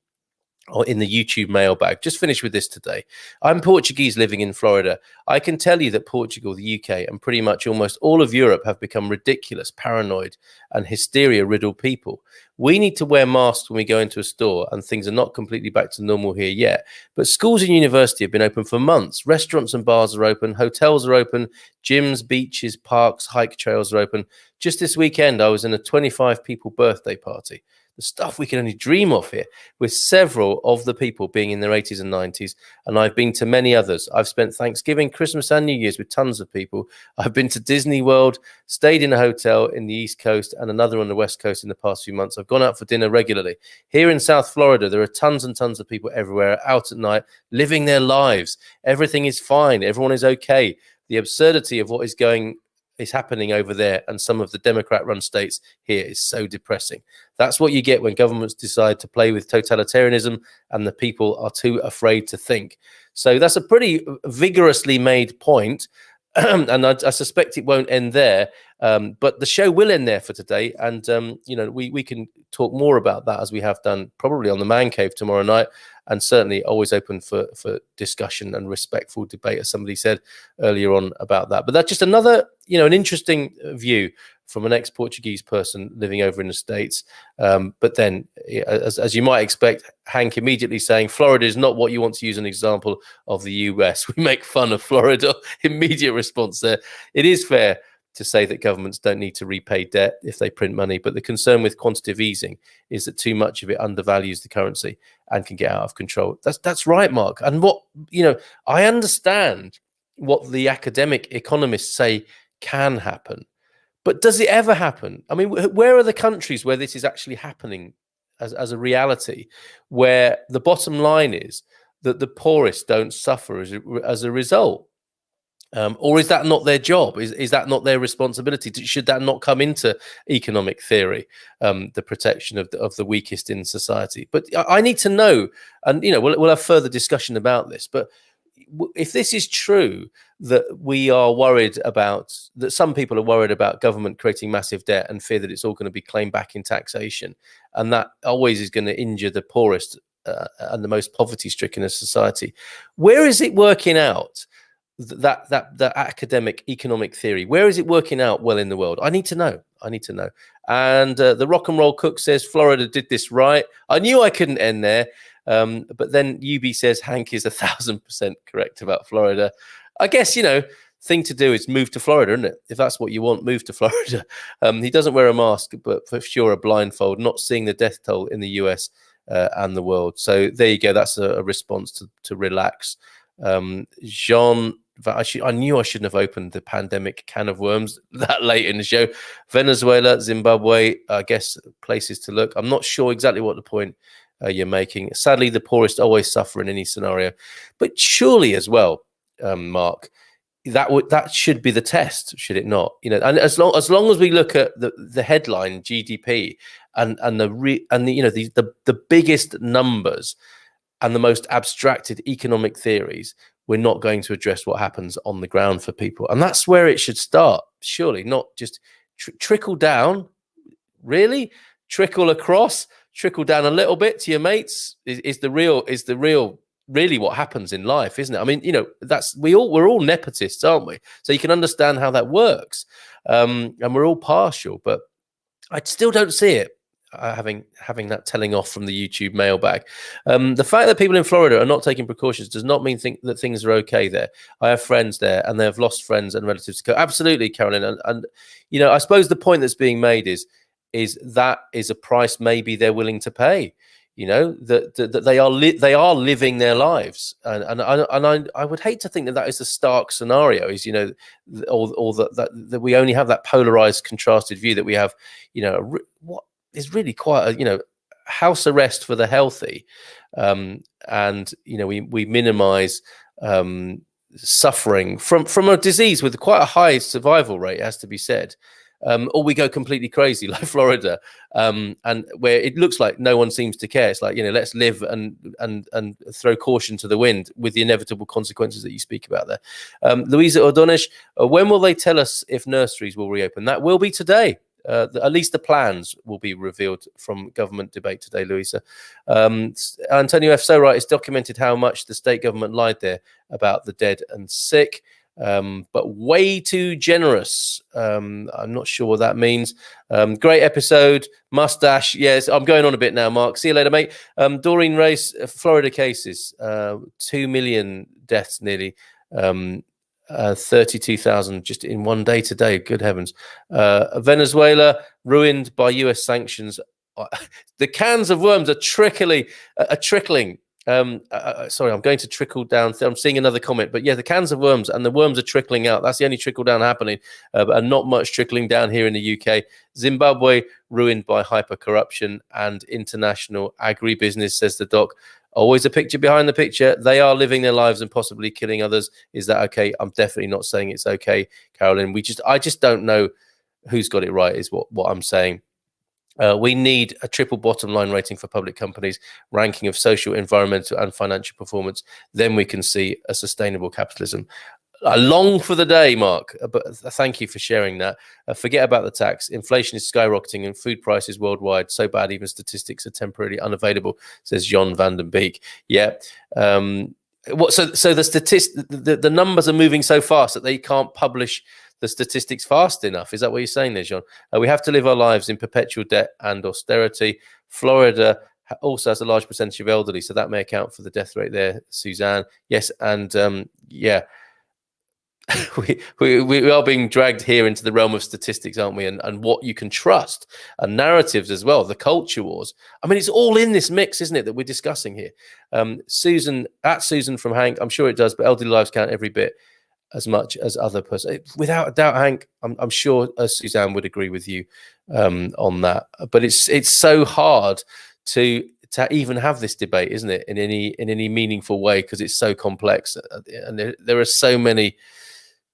or in the YouTube mailbag. Just finished with this today. I'm Portuguese living in Florida. I can tell you that Portugal, the UK, and pretty much almost all of Europe have become ridiculous, paranoid, and hysteria-riddled people. We need to wear masks when we go into a store, and things are not completely back to normal here yet. But schools and university have been open for months. Restaurants and bars are open. Hotels are open. Gyms, beaches, parks, hike trails are open. Just this weekend, I was in a 25-people birthday party. The stuff we can only dream of here, with several of the people being in their 80s and 90s. And I've been to many others. I've spent Thanksgiving, Christmas, and New Year's with tons of people. I've been to Disney World, stayed in a hotel in the East Coast and another on the West Coast in the past few months. I've gone out for dinner regularly. Here in South Florida, there are tons and tons of people everywhere out at night, living their lives. Everything is fine. Everyone is okay. The absurdity of what is happening over there and some of the Democrat-run states here is so depressing. That's what you get when governments decide to play with totalitarianism and the people are too afraid to think. So that's a pretty vigorously made point. And I suspect it won't end there, but the show will end there for today. And, we can talk more about that as we have done probably on the Man Cave tomorrow night, and certainly always open for discussion and respectful debate, as somebody said earlier on about that. But that's just another, an interesting view from an ex-Portuguese person living over in the States. But then, as you might expect, Hank immediately saying, Florida is not what you want to use an example of the US. We make fun of Florida. Immediate response there. It is fair to say that governments don't need to repay debt if they print money, but the concern with quantitative easing is that too much of it undervalues the currency and can get out of control. That's right, Mark. And I understand what the academic economists say can happen. But does it ever happen? I mean, where are the countries where this is actually happening as a reality, where the bottom line is that the poorest don't suffer as a result? Or is that not their job? Is that not their responsibility? Should that not come into economic theory, the protection of the weakest in society? But I need to know, and we'll have further discussion about this. But if this is true, that we are worried about, that some people are worried about government creating massive debt and fear that it's all going to be claimed back in taxation, and that always is going to injure the poorest and the most poverty-stricken of society, where is it working out? That academic economic theory, where is it working out well in the world? I need to know. And the rock and roll cook says Florida did this right. I knew I couldn't end there. But then UB says Hank is 1,000% correct about Florida. I guess, thing to do is move to Florida, isn't it? If that's what you want, move to Florida. He doesn't wear a mask, but for sure a blindfold, not seeing the death toll in the US and the world. So there you go. That's a response to Relax. Jean, I knew I shouldn't have opened the pandemic can of worms that late in the show. Venezuela, Zimbabwe, I guess places to look. I'm not sure exactly what the point you're making. Sadly, the poorest always suffer in any scenario. But surely as well, Mark, that should be the test, should it not? And as long as we look at the headline GDP and the biggest numbers and the most abstracted economic theories, we're not going to address what happens on the ground for people. And that's where it should start, surely, not just trickle down, really? Trickle across, trickle down a little bit to your mates is the real really what happens in life, isn't it? I mean, we're all nepotists, aren't we? So you can understand how that works. And we're all partial, but I still don't see it. having that telling off from the YouTube mailbag. The fact that people in Florida are not taking precautions does not mean that things are okay there. I have friends there, and they have lost friends and relatives. Absolutely, Carolyn, and I suppose the point that's being made is that is a price maybe they're willing to pay. That they are living their lives, and I would hate to think that is the stark scenario. Is or that we only have that polarized, contrasted view that we have. What is really quite a house arrest for the healthy, and we minimize suffering from a disease with quite a high survival rate, it has to be said. Or we go completely crazy like Florida, and where it looks like no one seems to care. It's like, let's live and throw caution to the wind with the inevitable consequences that you speak about there. Louisa O'Donish, when will they tell us if nurseries will reopen? That will be today. At least the plans will be revealed from government debate today, Louisa. Antonio F. So right, it's documented how much the state government lied there about the dead and sick. But way too generous. I'm not sure what that means. Great episode. Mustache. Yes, I'm going on a bit now, Mark. See you later, mate. Doreen Race, Florida cases. 2 million deaths nearly. 32,000 just in one day today. Good heavens. Venezuela ruined by US sanctions. The cans of worms are trickling. Sorry, I'm going to trickle down. I'm seeing another comment, but yeah, the cans of worms and the worms are trickling out. That's the only trickle down happening, and not much trickling down here in the UK. Zimbabwe ruined by hyper corruption and international agribusiness, says the doc. Always a picture behind the picture. They are living their lives and possibly killing others. Is that okay? I'm definitely not saying it's okay, Carolyn. I just don't know who's got it right, is what I'm saying. We need a triple bottom line rating for public companies, ranking of social, environmental, and financial performance. Then we can see a sustainable capitalism. I long for the day, Mark, but thank you for sharing that. Forget about the tax. Inflation is skyrocketing and food prices worldwide so bad even statistics are temporarily unavailable, says John van den Beek. Yeah. So the numbers are moving so fast that they can't publish the statistics fast enough. Is that what you're saying there, John? We have to live our lives in perpetual debt and austerity. Florida also has a large percentage of elderly, so that may account for the death rate there, Suzanne. Yes, and yeah. we are being dragged here into the realm of statistics, aren't we? And what you can trust, and narratives as well, the culture wars. I mean, it's all in this mix, isn't it, that we're discussing here? Susan from Hank, I'm sure it does, but elderly lives count every bit as much as other person. Without a doubt, Hank, I'm sure Suzanne would agree with you on that. But it's so hard to even have this debate, isn't it, in any meaningful way, because it's so complex and there are so many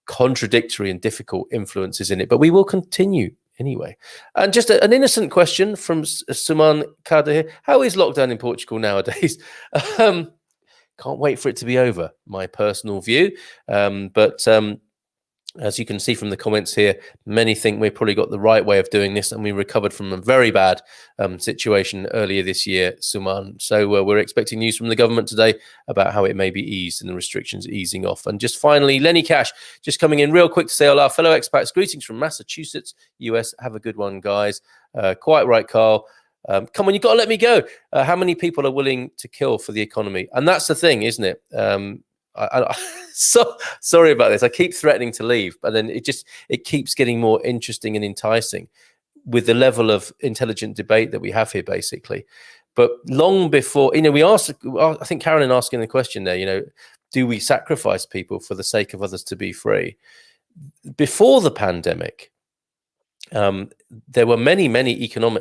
contradictory and difficult influences in it, but we will continue anyway. And just an innocent question from Suman Kader here. How is lockdown in Portugal nowadays? Can't wait for it to be over, my personal view. But as you can see from the comments here, many think we probably got the right way of doing this, and we recovered from a very bad situation earlier this year, Suman. So we're expecting news from the government today about how it may be eased and the restrictions easing off. And just finally, Lenny Cash, just coming in real quick to say, hello, fellow expats, greetings from Massachusetts, US. Have a good one, guys. Quite right, Carl. Come on, you've got to let me go. How many people are willing to kill for the economy? And that's the thing, isn't it? So sorry about this. I keep threatening to leave, but then it keeps getting more interesting and enticing with the level of intelligent debate that we have here, basically. But long before, we asked, I think Carolyn asking the question there, do we sacrifice people for the sake of others to be free? Before the pandemic, there were many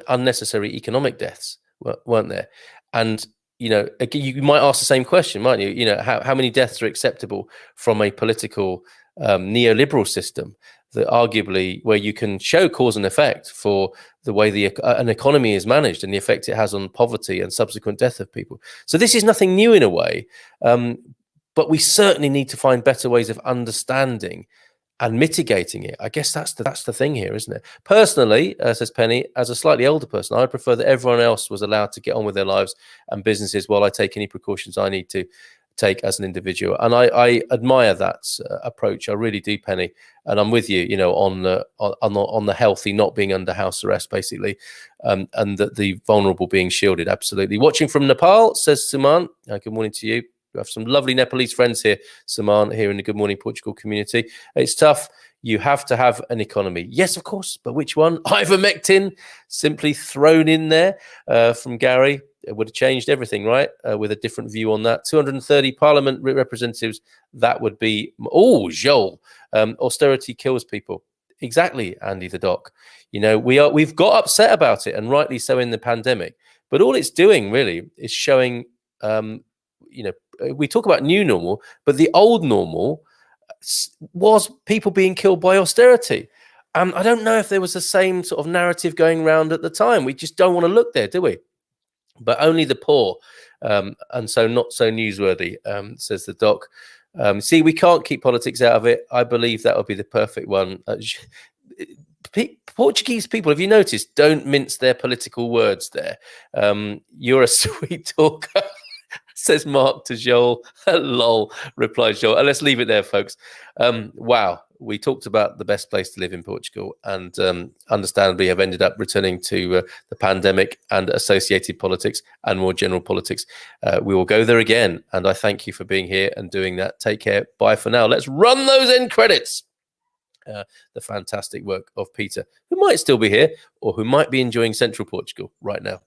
unnecessary economic deaths, weren't there? And you might ask the same question, mightn't you? How many deaths are acceptable from a political neoliberal system that arguably where you can show cause and effect for the way an economy is managed and the effect it has on poverty and subsequent death of people. So this is nothing new in a way, but we certainly need to find better ways of understanding and mitigating it. I guess that's the thing here, isn't it? Personally, says Penny, as a slightly older person, I prefer that everyone else was allowed to get on with their lives and businesses while I take any precautions I need to take as an individual. And I admire that approach. I really do, Penny. And I'm with you, on the healthy not being under house arrest, basically, and that the vulnerable being shielded. Absolutely. Watching from Nepal, says Suman. Good morning to you. We have some lovely Nepalese friends here, Suman, here in the Good Morning Portugal community. It's tough. You have to have an economy. Yes, of course. But which one? Ivermectin, simply thrown in there from Gary. It would have changed everything, right? With a different view on that. 230 parliament representatives, that would be... Oh, Joel, austerity kills people. Exactly, Andy the Doc. We've got upset about it, and rightly so, in the pandemic. But all it's doing, really, is showing... we talk about new normal, but the old normal was people being killed by austerity. I don't know if there was the same sort of narrative going around at the time. We just don't want to look there, do we? But only the poor, and so not so newsworthy, says the Doc. See, we can't keep politics out of it. I believe that would be the perfect one. Portuguese people, have you noticed, don't mince their political words there. You're a sweet talker. Says Mark to Joel. Lol, replies Joel. And let's leave it there, folks. Wow, we talked about the best place to live in Portugal, and understandably have ended up returning to the pandemic and associated politics and more general politics. We will go there again, and I thank you for being here and doing that. Take care. Bye for now. Let's run those end credits. The fantastic work of Peter, who might still be here or who might be enjoying Central Portugal right now.